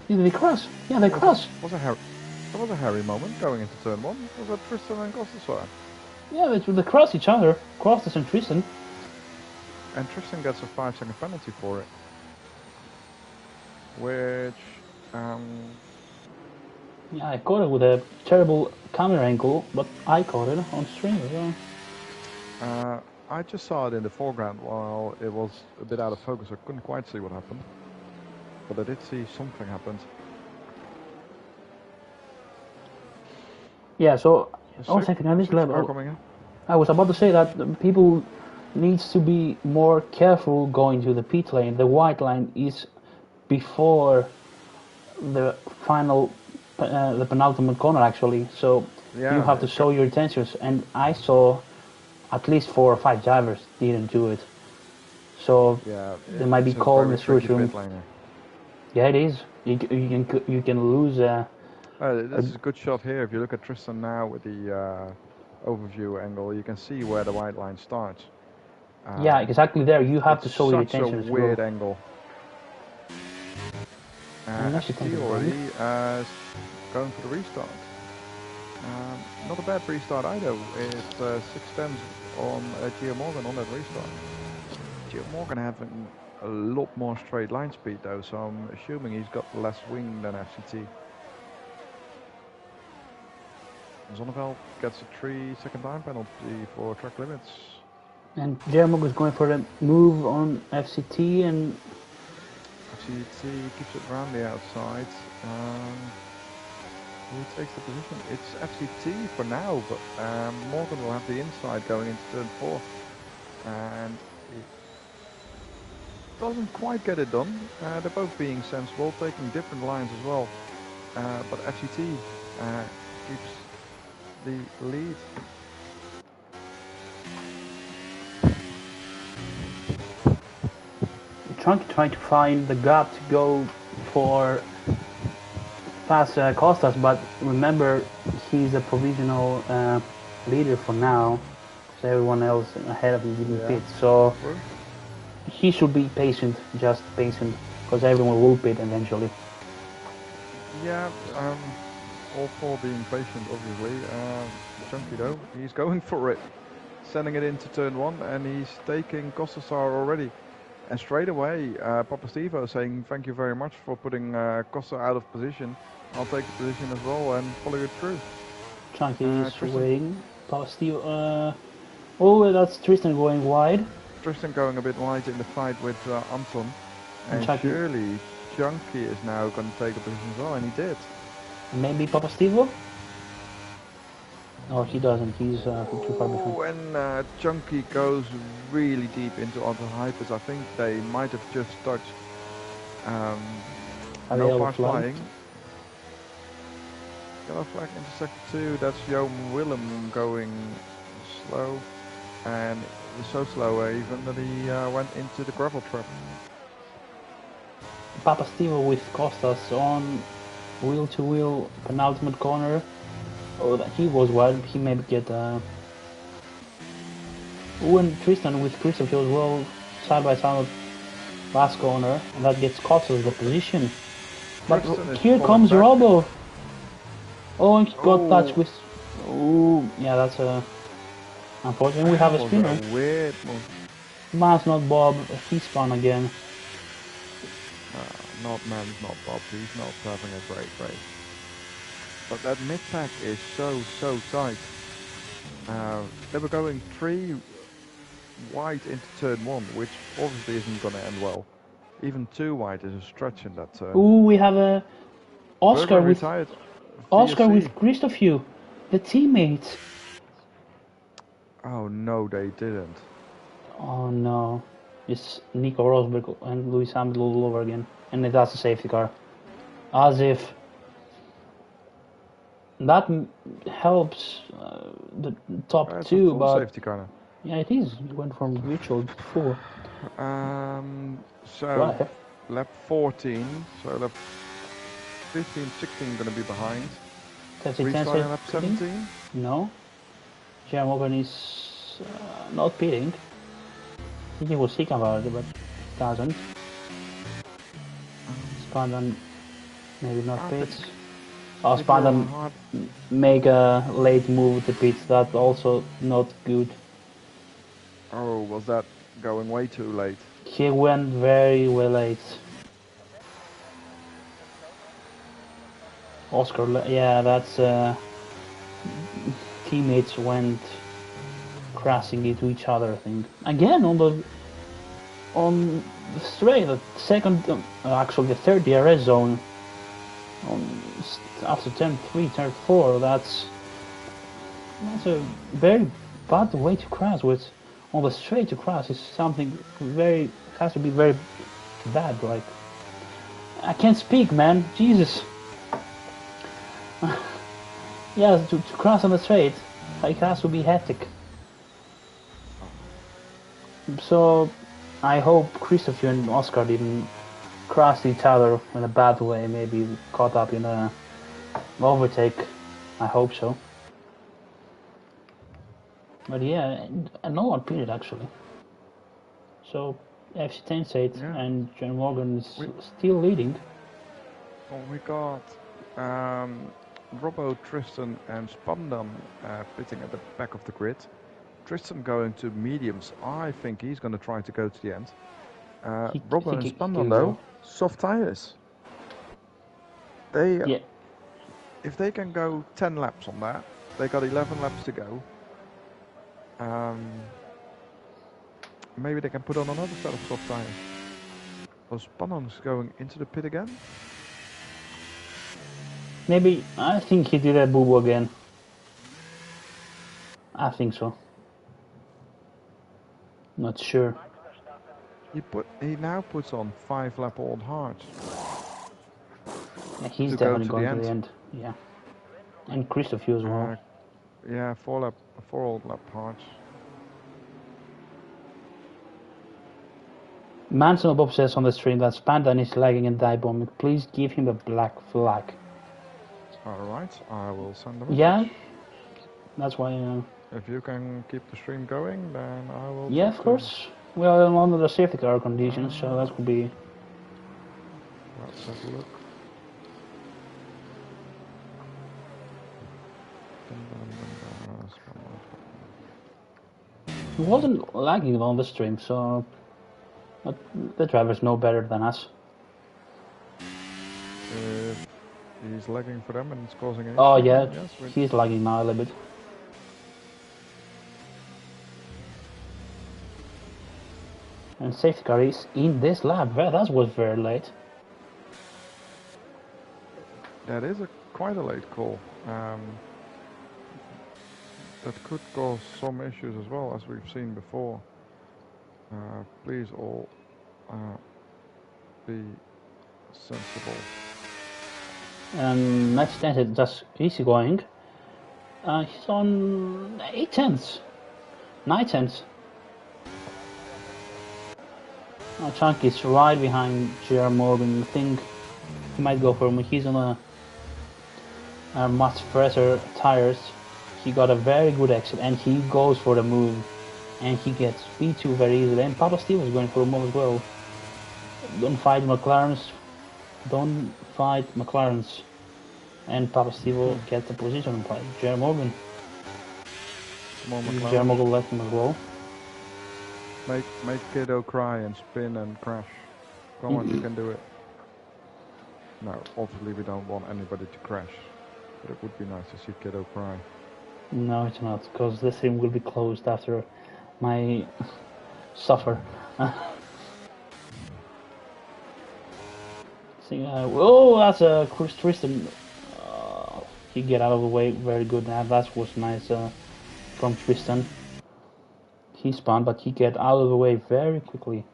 Did they cross? Yeah, they cross. That was a hairy moment going into turn 1. Was that Tristan and Gostasar? Yeah, they cross each other. Costas and Tristan. And Tristan gets a 5-second penalty for it. Which, yeah, I caught it with a terrible camera angle, but I caught it on stream as well. I just saw it in the foreground while it was a bit out of focus. I couldn't quite see what happened. But I did see something happened. Yeah, so I was thinking at this level. I was about to say that people needs to be more careful going to the pit lane. The white line is before the final, the penultimate corner actually. So you have to show your intentions. And I saw at least 4 or 5 drivers didn't do it. So they might be called in the switch room. Yeah, it is. You can lose. This is a good shot here. If you look at Tristan now with the overview angle, you can see where the white line starts. Yeah, exactly there. You have to show your intentions. Such a weird angle. FCT already going for the restart. Not a bad restart either. It's 6/10 on Gio Morgan on that restart. Gio Morgan having a lot more straight line speed though, so I'm assuming he's got less wing than FCT. Zonneveld gets a 3-second time penalty for track limits. And Jeremog is going for a move on FCT, and FCT keeps it around the outside. Who takes the position? It's FCT for now, but Morgan will have the inside going into turn 4. And it doesn't quite get it done. They're both being sensible, taking different lines as well. But FCT keeps the lead. Trying to find the gap to go for past Costas, but remember he's a provisional leader for now, so everyone else ahead of him didn't pit. So he should be patient, just patient, because everyone will pit eventually. Yeah, all 4 being patient, obviously. Chunky though, he's going for it, sending it into turn 1, and he's taking Costasar already. And straight away, Papa Stevo saying thank you very much for putting Costa out of position. I'll take the position as well and follow it through. Chunky is waiting. Papa Stevo. Oh, that's Tristan going wide. Tristan going a bit wide in the fight with Anton. And surely Chunky is now going to take a position as well, and he did. Maybe Papa Stevo? No, he doesn't. He's too far behind. When Chunky goes really deep into Anton Hypers, I think they might have just touched no fast flying. Yellow flag into sector 2. That's Johan Willem going slow, and so slow even that he went into the gravel trap. Papa Stevo with Costas on wheel-to-wheel penultimate corner. Oh, he was wide. He maybe get. And Tristan with Christopher as well, side by side, last corner, and that gets Costas the position. But here comes Robo. Oh, and he got touched with. Oh, yeah, that's a. Unfortunately, we have a spinner. A weird move. Man's not Bob. He spun again. Not Bob. He's not having a great race. But that mid-pack is so tight. They were going 3 wide into turn 1, which obviously isn't going to end well. Even 2 wide is a stretch in that turn. Ooh, we have a Oscar with Christopher, the teammate. Oh no, they didn't. Oh no, it's Nico Rosberg and Lewis Hamilton all over again, and that's a safety car. As if that helps the top 2, but safety car now. Yeah, it is. It went from virtual to full. So lap 14, so lap 15, 16 going to be behind. Restarting lap 17? No. Jeremy Morgan is not pitting. think he was sick about it, but doesn't. Spandan maybe not pits. Oh, Spandan make a late move to pits. That's also not good. Oh, was that going way too late? He went very well late. Oscar, yeah, that's teammates went crashing into each other. I think again on the straight, the second, actually the third DRS zone. After turn 3, turn 4, that's a very bad way to crash. With on the straight to crash is something very has to be very bad. Like I can't speak, man. Jesus. Yeah, to cross on the straight, it has to be hectic. So, I hope Christopher and Oscar didn't cross each other in a bad way, maybe caught up in a overtake. I hope so. But yeah, no one pitted actually. So, FC Tensate and John Morgan is still leading. Well, we got Robbo, Tristan and Spandam pitting at the back of the grid. Tristan going to mediums. I think he's going to try to go to the end. Robbo and Spandam though, soft tires. They, if they can go 10 laps on that, they got 11 laps to go. Maybe they can put on another set of soft tires. So Spandam's going into the pit again. Maybe, I think he did a boo-boo again. I think so. Not sure. He now puts on 5-lap-old hards. Yeah, he's definitely going to the end. Yeah. And Christopher as well. Yeah, 4 old lap hards. Manson Bob says on the stream that Spandan is lagging and dive bombing. Please give him a black flag. Alright, I will send them. Yeah, that's why. If you can keep the stream going, then I will. Yeah, of course. We are under the safety car conditions, so that could be. Let's have a look. It wasn't lagging on the stream, so but the drivers know better than us. He's lagging for them and it's causing an issue. Oh yeah, yes, he's lagging now a little bit. And safety car is in this lap. Well, that was very late. That is quite a late call. That could cause some issues as well, as we've seen before. Please all be sensible. Next time it's just easy going. He's on 8 tenths, 9 tenths. Chunky is right behind JR Morgan. I think he might go for him. He's on a much fresher tires. He got a very good exit and he goes for the move. And he gets P2 very easily. And Papa Steve is going for a move as well. Don't fight McLarens. Don't fight McLarens. And Papa Steve will get the position by JR Morgan. JR Morgan left him as well. Make Kiddo cry and spin and crash. Come on, you can do it. No, obviously we don't want anybody to crash. But it would be nice to see Kiddo cry. No, it's not, because the stream will be closed after my suffer. Oh, that's a Tristan. He get out of the way very good. That was nice from Tristan. He spun, but he get out of the way very quickly.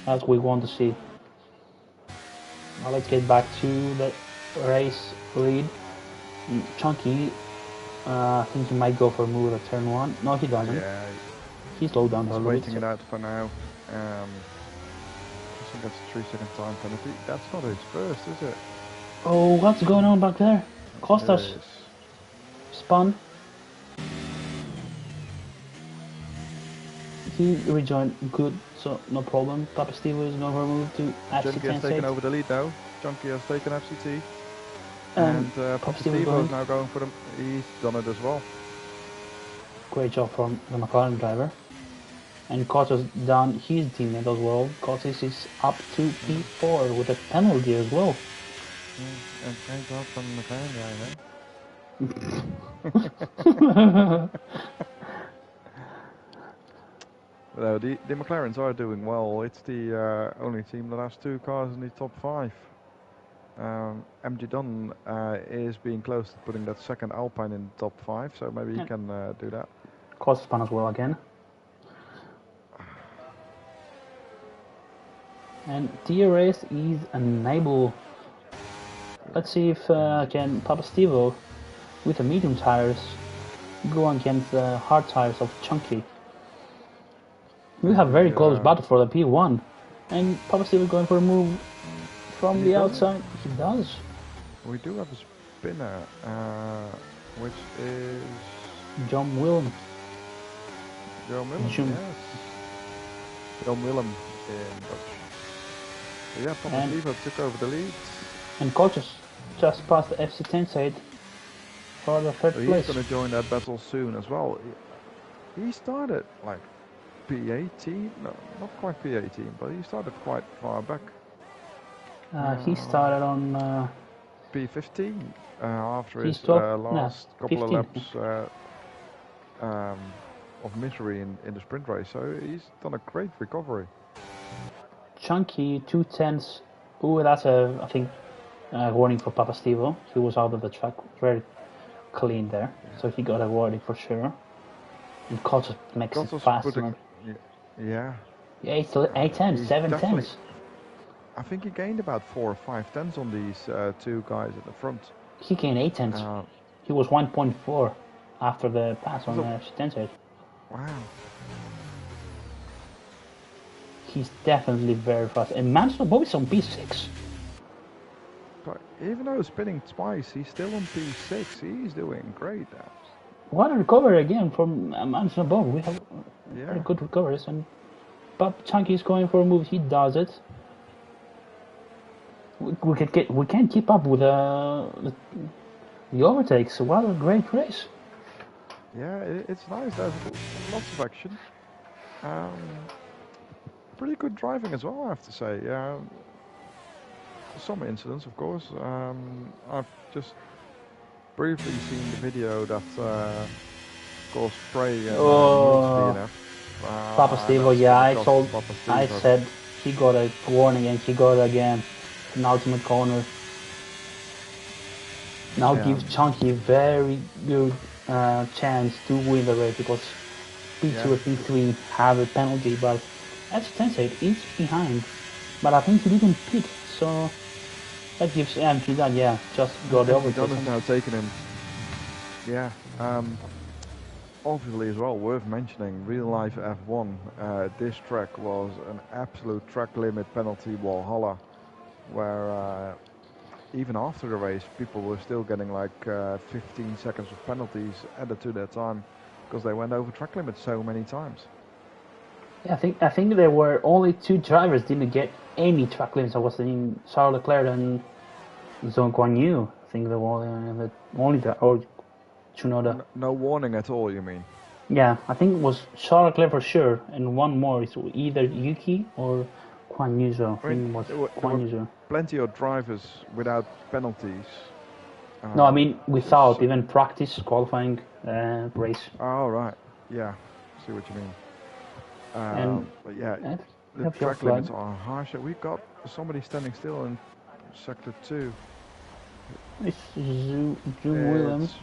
That's what we want to see. Now let's get back to the race lead. Chunky, I think he might go for a move at turn 1. No, he doesn't. Yeah, he slowed down a little bit. He's waiting it out for now. Tristan gets a 3-second time penalty. That's not his first, is it? Oh, what's going on back there? Costas spun. he rejoined good, so no problem. Papa Steve is going for a move to Junkie has taken FC10 over the lead now. Junkie has taken FCT. and Papa Steve is Steve going. is now going for them. He's done it as well. Great job from the McLaren driver. And Cottas down his teammate as well. Cottas is up to P4 with a penalty as well. And great job from the McLaren guy, No, the McLarens are doing well. It's the only team that has 2 cars in the top 5. MG Dunn is being close to putting that second Alpine in the top 5, so maybe he can do that. Cottas spun as well again. And DRS is unable. Let's see if can Papa Stevo with the medium tires go against the hard tires of Chunky. We have very close battle for the P1, and Papa Stevo going for a move from the outside. He does. We do have a spinner, which is John Willem. John Willem. Yes. John Willem in Dutch. So yeah, Papa Stevo took over the lead. And coaches just passed the FC10 side for the third place. He's going to join that battle soon as well. He started like P18, no, not quite P18, but he started quite far back. He started on P15 after his last couple 15. of laps of misery in the sprint race. So he's done a great recovery. Chunky 210s. Ooh, that's I think warning for Papa Stevo. He was out of the track very clean there, so he got a warning for sure. And Cottas makes it fast. Yeah. Yeah, 8 tenths, 7 tenths. I think he gained about 4 or 5 tenths on these 2 guys at the front. He gained 8 tenths. He was 1.4 after the pass on the 10 side. Wow. He's definitely very fast. And Mansell Bobby's on P6. But even though spinning twice, he's still on P6. He's doing great. What a recovery again from Mansell Bobby. We have very good recoveries. And Bob Chunky is going for a move. He does it. We can't keep up with the overtakes. What a great race. Yeah, it's nice. There's lots of action. Pretty good driving as well, I have to say. Some incidents, of course. I've just briefly seen the video that, of course, Prix and Papa Stevo, I said he got a warning and he got it again. An ultimate corner. Now gives Chunky a very good chance to win the race because P2 or P3 have a penalty, but FC10 is behind. But I think he didn't pit, so that gives MG that, just got the overtake. Dunn has now taken him. Yeah. Obviously as well, worth mentioning, real life F1, this track was an absolute track limit penalty Walhalla, where even after the race people were still getting like 15 seconds of penalties added to their time because they went over track limits so many times. Yeah, I think there were only 2 drivers didn't get any track limits. I was in Charles Leclerc and Zhou Guan Yu. I think they were only or Tsunoda. No warning at all, you mean? Yeah, I think it was Charles Leclerc for sure, and one more is either Yuki or Guan Yu. I think it was Guan Yu. Plenty of drivers without penalties. No, I mean without even practice qualifying race. Oh right, yeah, see what you mean. But yeah, the track limits are harsher. We've got somebody standing still in sector 2. It's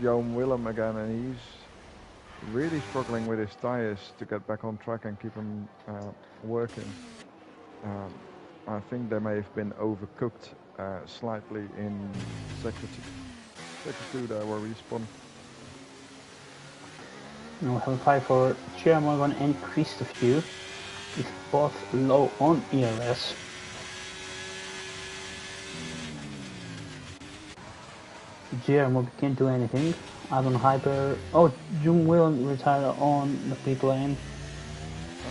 Joe Willem again, and he's really struggling with his tires to get back on track and keep them working. I think they may have been overcooked slightly in sector 2 there where we spun. Now have a fight for Chairman and Christopher. It's both low on ERS. Jermo can't do anything. Adam Hyper. Oh, Jung will retire on the pit lane.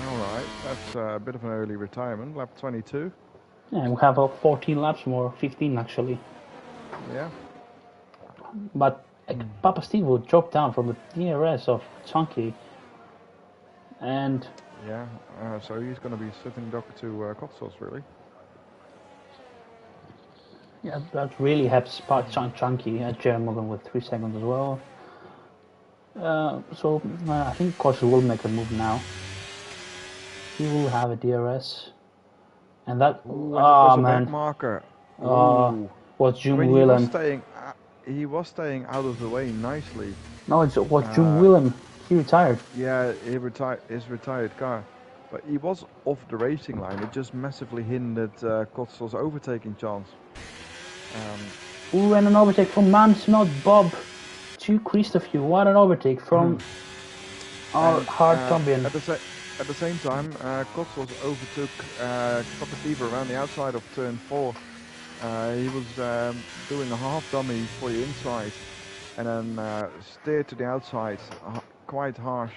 All right, that's a bit of an early retirement, lap 22. Yeah, we have 14 laps more, 15 actually. Yeah. But Papa Steve will drop down from the DRS of Chunky, and Yeah, so he's going to be sitting duck to Cotswolds, really. yeah, that really helps Chunky at Jermogan with 3 seconds as well. So I think Cotswolds will make a move now. He will have a DRS, and that Ooh, and it was a man, back marker. Ooh. was I June mean, Willem. he was staying out of the way nicely. No, it was June Willem. He retired. Yeah, his retired car, but he was off the racing line. It just massively hindered Cotswolds' overtaking chance. Ooh, and an overtake from Mans, not Bob, to Christopher. What an overtake from our hard champion. At the same time, Cotswolds overtook Papa Steve around the outside of turn 4. He was doing a half dummy for the inside, and then steered to the outside quite harsh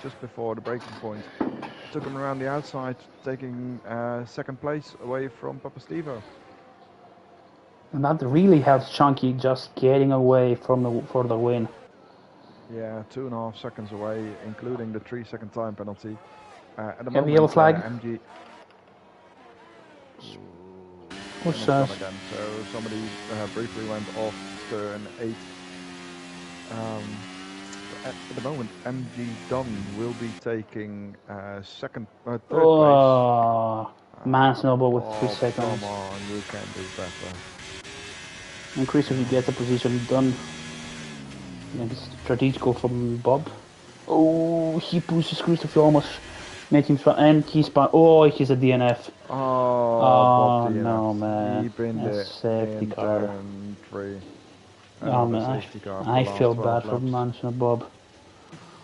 just before the braking point. Took him around the outside, taking second place away from Papa Stevo. And that really helps Chunky just getting away from for the win. Yeah, 2.5 seconds away, including the 3-second time penalty. At the Have moment, yellow flag. MG. What's again? So somebody briefly went off turn 8. At the moment, MG Dunn will be taking third place. Man snowball with 3 seconds. Come on, you can do better. And Christopher gets a position done. Yeah, it's strategical from Bob. Oh, he pushes Christopher, almost make him spun, and he spun. Oh, he's a DNF. Oh, DNF. No, man. He binned it safety in car. turn 3. Oh man, I feel bad for Manson and Bob.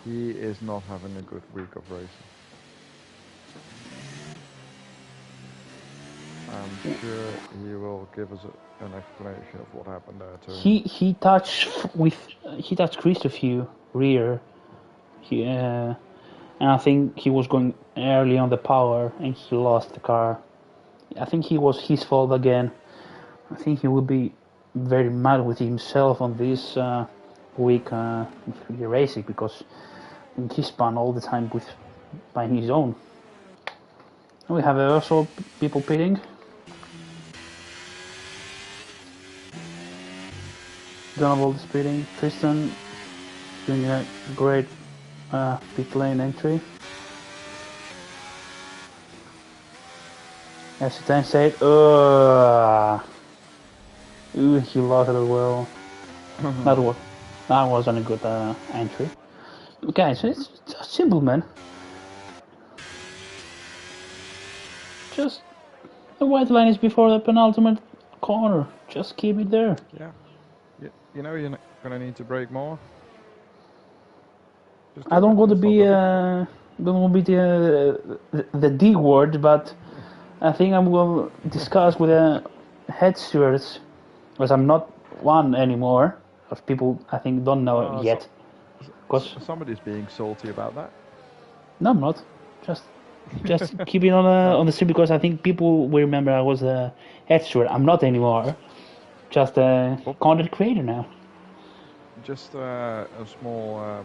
He is not having a good week of racing. I'm sure he will give us an explanation of what happened there too. He touched Christopher rear. And I think he was going early on the power and he lost the car. I think it was his fault again. I think he will be very mad with himself on this week racing because he spun all the time by his own. And we have also people pitting. Donald is pitting. Tristan doing a great pit lane entry. As the time said, he lost it as well. That wasn't a good entry. Okay, so it's simple, man. Just the white line is before the penultimate corner. Just keep it there. Yeah. You know you're not gonna need to brake more. I don't want to be the D word, but I think I will discuss with the head stewards, because I'm not one anymore. Because people I think don't know it yet. Because somebody's being salty about that. No, I'm not. Just keeping on the stream, because I think people will remember I was a head steward. I'm not anymore. Just a content creator now. Just a small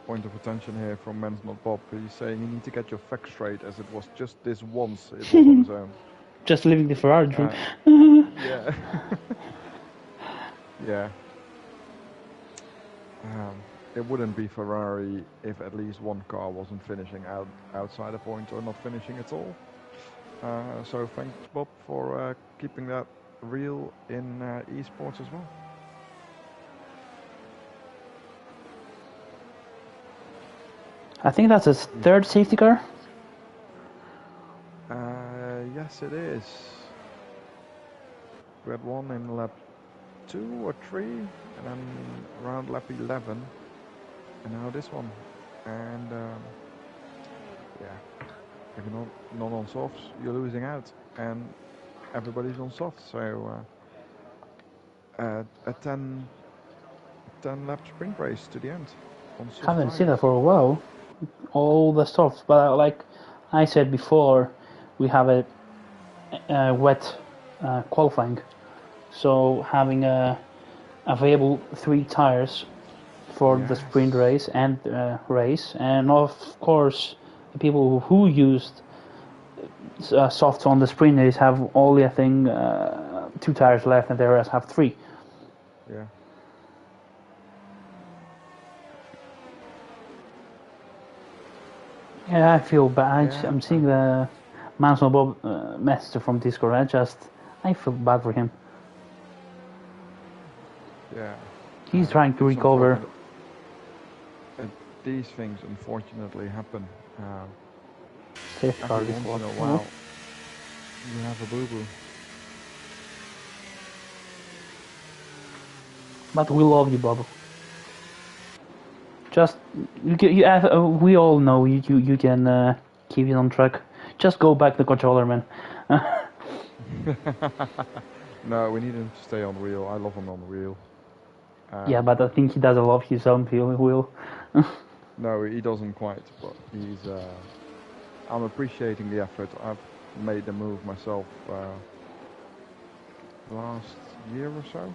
point of attention here from Men's Not Bob. He's saying you need to get your facts straight, as it was just this once it was on his own. Just living the Ferrari dream. Yeah. Yeah. It wouldn't be Ferrari if at least one car wasn't finishing outside a point or not finishing at all. So thanks, Bob, for keeping that real in esports as well. I think that's his third safety car. Yes, it is. We had one in lap 2 or 3, and then around lap 11, and now this one. And yeah, if you're not on softs, you're losing out, and everybody's on softs. So a 10 lap sprint race to the end. Haven't seen that for a while. all the stuff. But like I said before, we have a wet qualifying, so having available 3 tires for the sprint race and race, and of course the people who used softs on the sprint race have only I think 2 tires left, and the rest have 3. Yeah. Yeah, I feel bad. Yeah. I'm seeing the Manson Bob message from Discord. I feel bad for him. Yeah. He's trying to recover. These things unfortunately happen. Safety car Every is once in a lost. while, you have a boo-boo. But we love you, Bob. Just we all know you can keep it on track. Just go back the controller, man. No, we need him to stay on wheel. I love him on wheel. Yeah, but I think he doesn't love his own wheel. No, he doesn't quite, but he's. I'm appreciating the effort. I've made the move myself last year or so.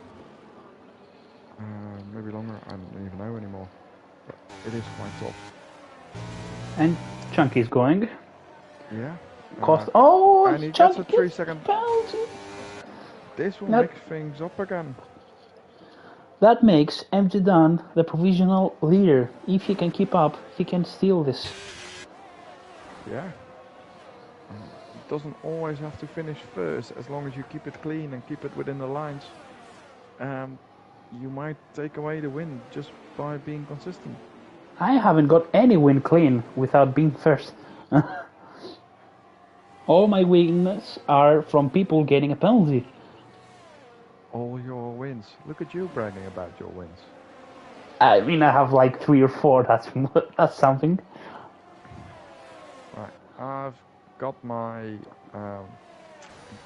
Maybe longer. I don't even know anymore. But it is quite tough. And Chunky's going. Yeah. Oh, and he Chunky gets a 3-second penalty. This will make things up again. That makes MJ Dunn the provisional leader. If he can keep up, he can steal this. Yeah. It doesn't always have to finish first, as long as you keep it clean and keep it within the lines. You might take away the win just by being consistent. I haven't got any win clean without being first. All my wins are from people getting a penalty. All your wins. Look at you bragging about your wins. I mean, I have like 3 or 4. That's something. Right. I've got my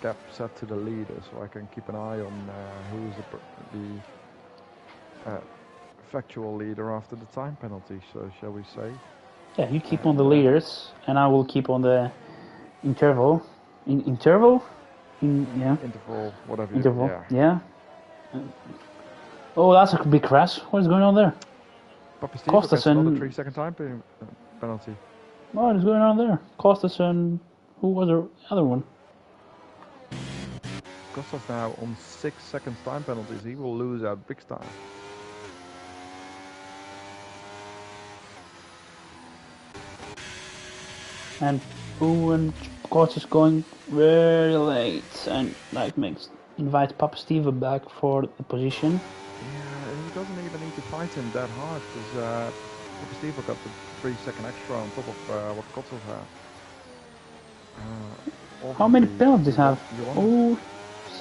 gap set to the leader, so I can keep an eye on who's the factual leader after the time penalty. So shall we say? Yeah, you keep on the leaders, and I will keep on the interval. Interval? Interval, whatever. Interval. Yeah. Oh, that's a big crash. What's going on there? Costas gets another 3-second time penalty. What is going on there? Costas and who was the other one? Costas now on 6 seconds time penalties. He will lose out big time. And and Costas going very late, and like invites Papa Steve back for the position. Yeah, he doesn't even need to fight him that hard, because Papa Steve got the 3-second extra on top of what Costas had. How many penalties have? Oh,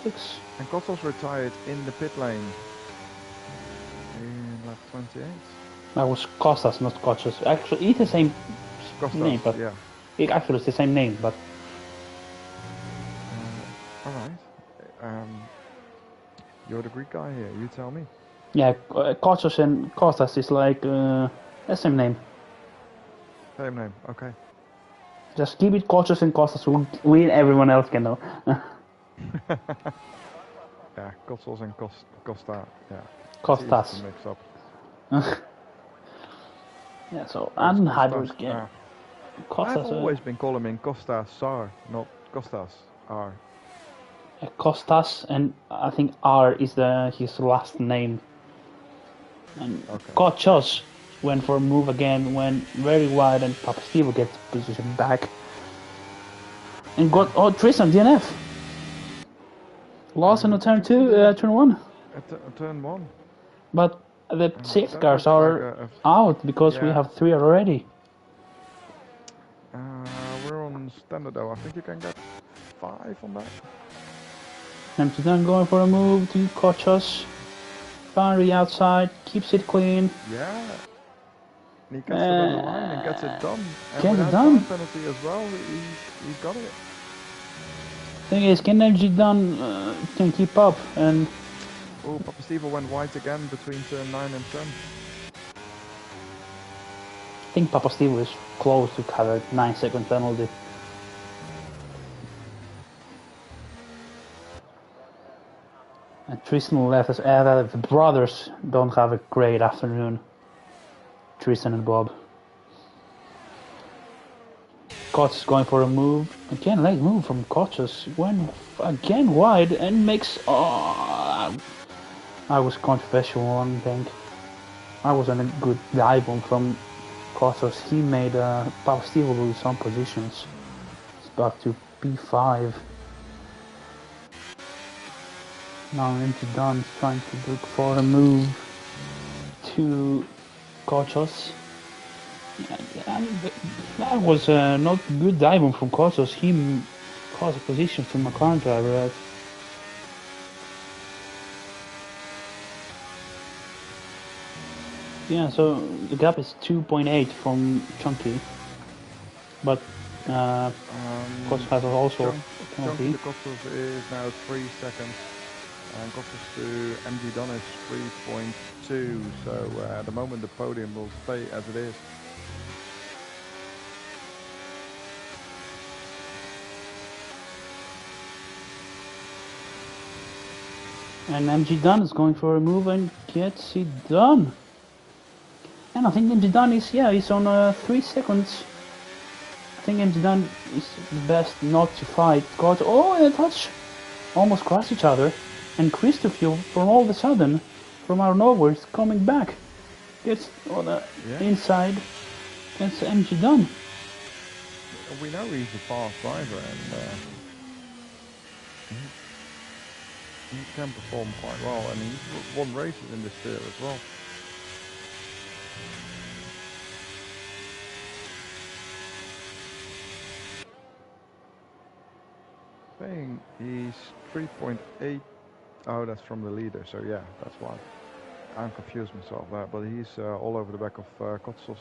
6. And Costas retired in the pit lane in lap 28. That was Costas, not Costas. Actually, it's the same Costas, name, but yeah. Actually, it's the same name, but. All right. You're the Greek guy here. You tell me. Yeah, Kostas and Costas is like the same name. Same name. Okay. Just keep it Kostas and Costas. We everyone else can know. Yeah, Kostas and Costa. Yeah. Costas. Mix up. Yeah. So and Hybrids game. I've always been calling him Costas Sar, not Costas R. Costas, and I think R is his last name. And Kochos went for a move again, went very wide, and Papa Steve gets position back. And got Tristan DNF. Lost in turn 1. Turn 1. But the safety cars are out because we have 3 already. We're on standard though. I think you can get 5 on that. Amsterdam going for a move to Kochos. Foundry outside, keeps it clean. Yeah. And he gets it on the line and gets it done. And gets it done. time penalty as well. He got it. Thing is, can MG Dunn can keep up and. Oh, Papa Steve went wide again between turn 9 and 10. think Papa Steve was close to have a 9-second penalty. And Tristan left us. The brothers don't have a great afternoon. Tristan and Bob. Koch is going for a move. Again, late move from Koch's. Went again wide and makes. Oh, I was controversial one, I think. I wasn't a good dive on from Koch's. He made Papa Steve lose some positions. It's back to P5. Now into Dunn trying to look for a move to Kochos. Yeah, that was not good diving from Kochos. He caused a position to McLaren driver. Yeah, so the gap is 2.8 from Chunky, but Kochos has also a penalty. Chunky Kochos is now 3 seconds. And Kochos to MG Dunn is 3.2, so at the moment the podium will stay as it is. And MG Dunn is going for a move and gets it done. And I think MG Dunn is, he's on 3 seconds. I think MG Dunn is the best not to fight. God, oh, a touch! Almost crossed each other. And Christopher, from all of a sudden, from out of nowhere, is coming back. Gets on the inside. Gets MG Dunn. We know he's a fast driver and he can perform quite well. And he's won races in this field as well. Saying he's 3.8. Oh, that's from the leader, so yeah, that's why. I'm confused myself there, but he's all over the back of Kotsos.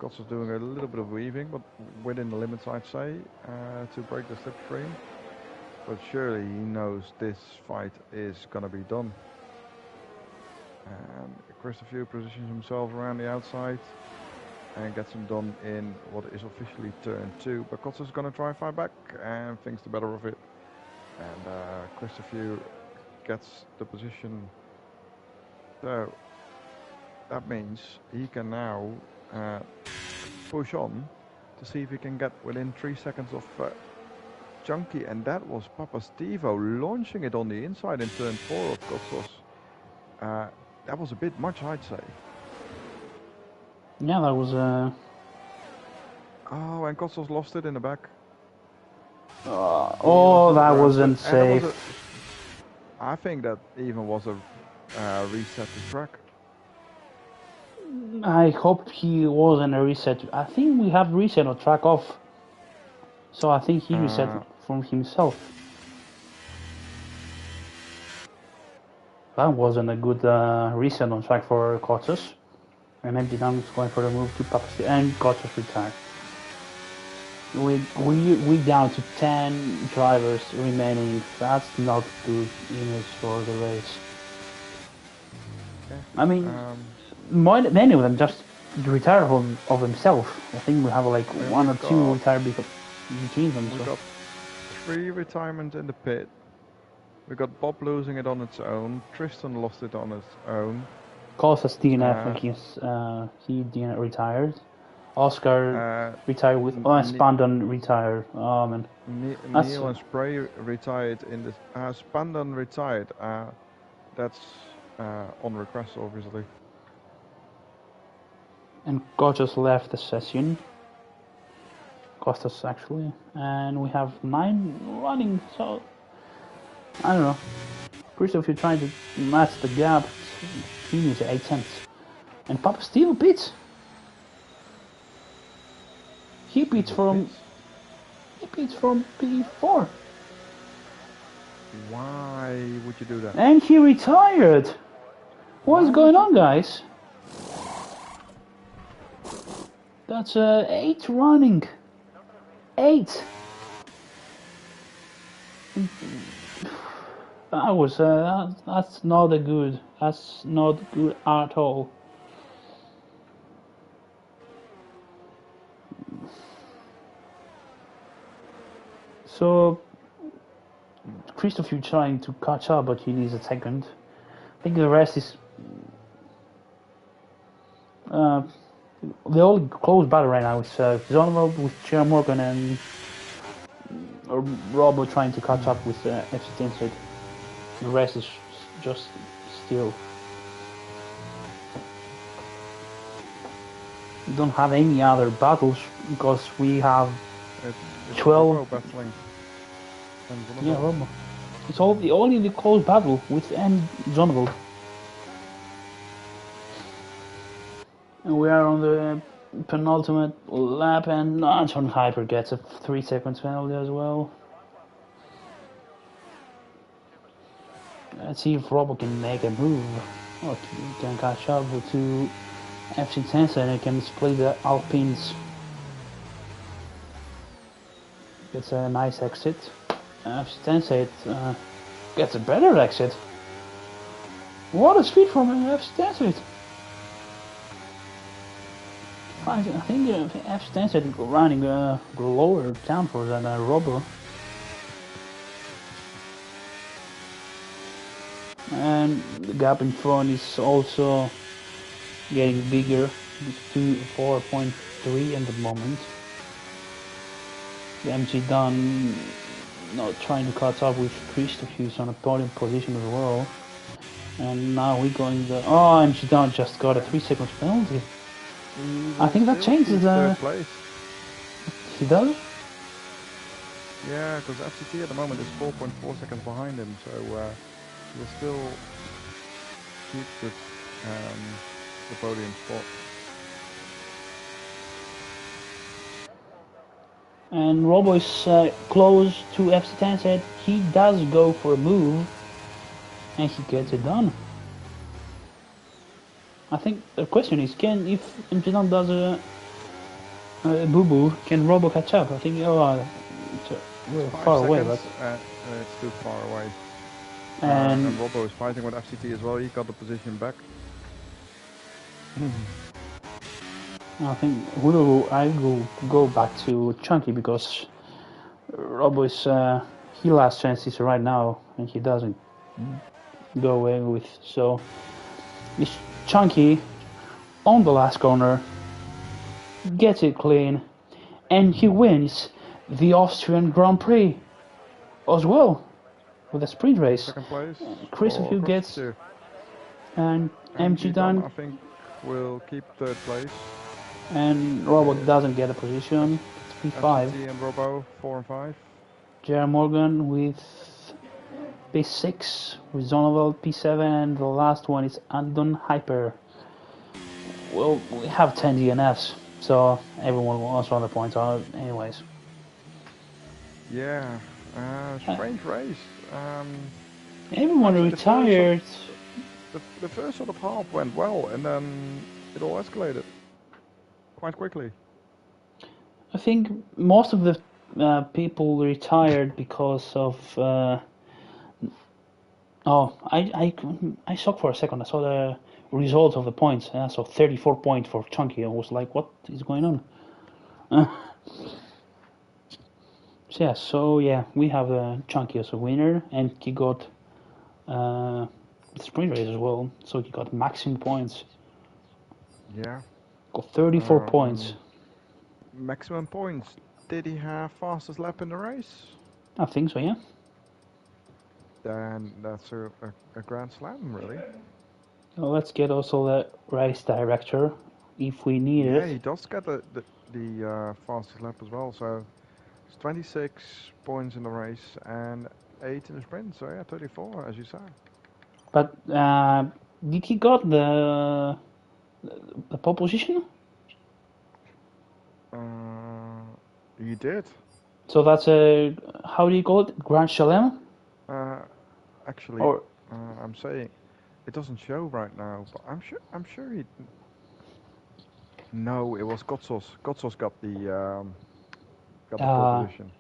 Kotsos doing a little bit of weaving, but within the limits, I'd say, to break the slipstream. But surely he knows this fight is going to be done. And Christopher positions himself around the outside and gets him done in what is officially turn 2. But Kotsos is going to try and fight back and thinks the better of it. And Christopher gets the position. So that means he can now push on to see if he can get within 3 seconds of Chunky. And that was Papa Stevo launching it on the inside in turn 4 of Kotsos. That was a bit much, I'd say. Yeah, that was... Oh, and Kotsos lost it in the back. That wasn't safe. I think that even was a reset to track. I hope he wasn't a reset. I think we have reset on track off. So I think he reset it from himself. That wasn't a good reset on track for Kotsos. And MD Dunn is going for the move to Papa Steve and Kotsos retired. We down to 10 drivers remaining. That's not good image for the race. Okay. I mean, many of them just retire of himself. I think we have like one or two retire between them. We got 3 retirements in the pit. We got Bob losing it on its own. Tristan lost it on its own. Kostas DNF, he retired. Oscar retired with Spandan retired. Oh man. Neil and Spray retired in the Spandan retired. That's on request, obviously. And Kotsos left the session. Kostas actually, and we have 9 running. So I don't know. First, if you're trying to match the gap, he needs 8 cents. And Papa Steve pits. He pits from P4. Why would you do that? And he retired. What's going on, guys? That's 8 running. 8. That was that's not a good. That's not good at all. So Christopher trying to catch up, but he needs a second. I think the rest is the only close battle right now is Zondervan with Chair Morgan and Robo trying to catch up with FC Tencent. The rest is just still. We don't have any other battles because we have It's 12. Robo battling. Yeah, Robo. It's only the close battle with Zondervan. And we are on the penultimate lap, and Anton Hyper gets a 3 seconds penalty as well. Let's see if Robo can make a move. Or he can catch up to FC Tencent and can split the Alpines. Gets a nice exit. FC Tencent gets a better exit. What a speed from FC Tencent! I think FC Tencent running lower downforce than Robo. And the gap in front is also getting bigger. It's to 4.3 at the moment. The MG Dunn not trying to catch up with Christoph, who's on a podium position as well. And now we're going the... Oh, MG Dunn just got a 3 seconds penalty. I think that changes third place. He does? Yeah, because FCT at the moment is 4.4 seconds behind him, so he'll still keep the podium spot. And Robo is close to FC Tencent. He does go for a move, and he gets it done. I think the question is, if MG does a boo-boo, can Robo we're far away, but it's too far away. and Robo is fighting with FCT as well. He got the position back. I think I will go back to Chunky because Robo is he last chances right now, and he doesn't go away with. So it's Chunky on the last corner, gets it clean, and he wins the Austrian Grand Prix as well with a sprint race. Second place. Christopher gets and MG Dunn. I think will keep third place. And Robo doesn't get a position. It's P5. FCT and Robo 4 and 5. J.R. Morgan with P6, with Zondervan P7, and the last one is Anton Hyper. Well, we have 10 DNFs, so everyone wants on the points anyways. Yeah, strange race. Everyone retired. The first sort of half went well, and then it all escalated quite quickly. I think most of the people retired because of. I shocked for a second. I saw the result of the points. I saw 34 points for Chunky. I was like, what is going on? So we have Chunky as a winner, and he got the sprint race as well. So he got maximum points. Yeah. Got 34 points. Maximum points. Did he have fastest lap in the race? I think so, yeah. Then that's a grand slam, really. Well, let's get also the race director, if we need it. Yeah, he does get the fastest lap as well. So it's 26 points in the race and 8 in the sprint. So yeah, 34, as you said. But did he got the pole position? He did. So that's a, how do you call it? Grand Chelem? Actually, I'm saying it doesn't show right now, but I'm sure he. No, it was Gotsos. Gotsos got the pole position.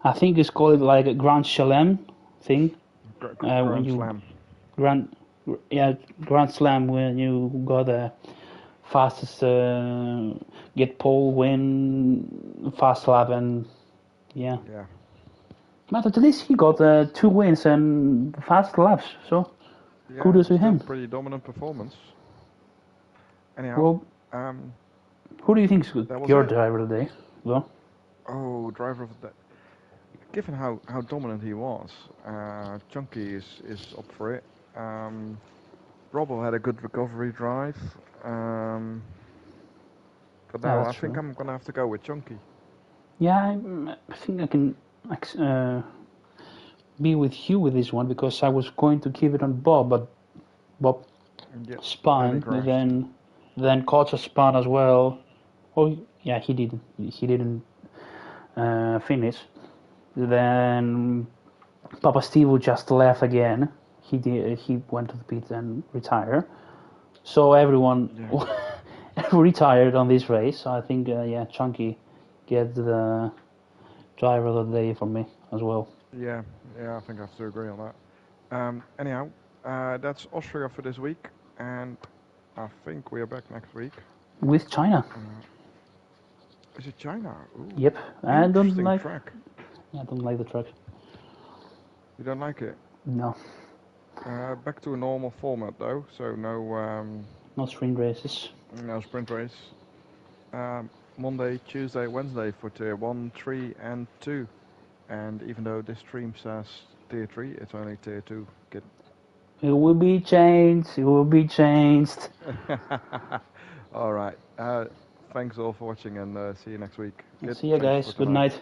I think it's called like a Grand Chelem thing. Grand Slam. Grand Slam when you got the fastest get pole, win, fast lap, and yeah. But at least he got 2 wins and fast laps, so Yeah, kudos to still him. pretty dominant performance. Anyhow, Well, um, who do you think is that was your it. driver of the day? Well, Oh, driver of the day. Given how dominant he was, Chunky is up for it. Robbo had a good recovery drive. But yeah, now I that's think true. I'm gonna have to go with Chunky. Yeah, I think I can be with you with this one because I was going to keep it on Bob, but Bob Yeah, then he spun, crashed. then Kocha spun as well. Oh yeah, he didn't. He didn't finish. Then Papa Steve just left again. He did. He went to the pit and retired. So everyone Yeah, retired on this race. So I think yeah, Chunky gets the driver of the day for me as well. yeah, yeah. I think I have to agree on that. Anyhow, that's Austria for this week, and I think we are back next week. With China. Uh, is it China? Ooh, Yep. I don't interesting like. track. I don't like the track. You don't like it? No, Back to a normal format though, so no sprint races. no sprint race. Monday, Tuesday, Wednesday for tier 1, 3 and 2. And even though this stream says tier 3, it's only tier 2. Get It will be changed. It will be changed. Alright. Thanks all for watching and see you next week. Good. See you Thanks for guys. Good tonight. night.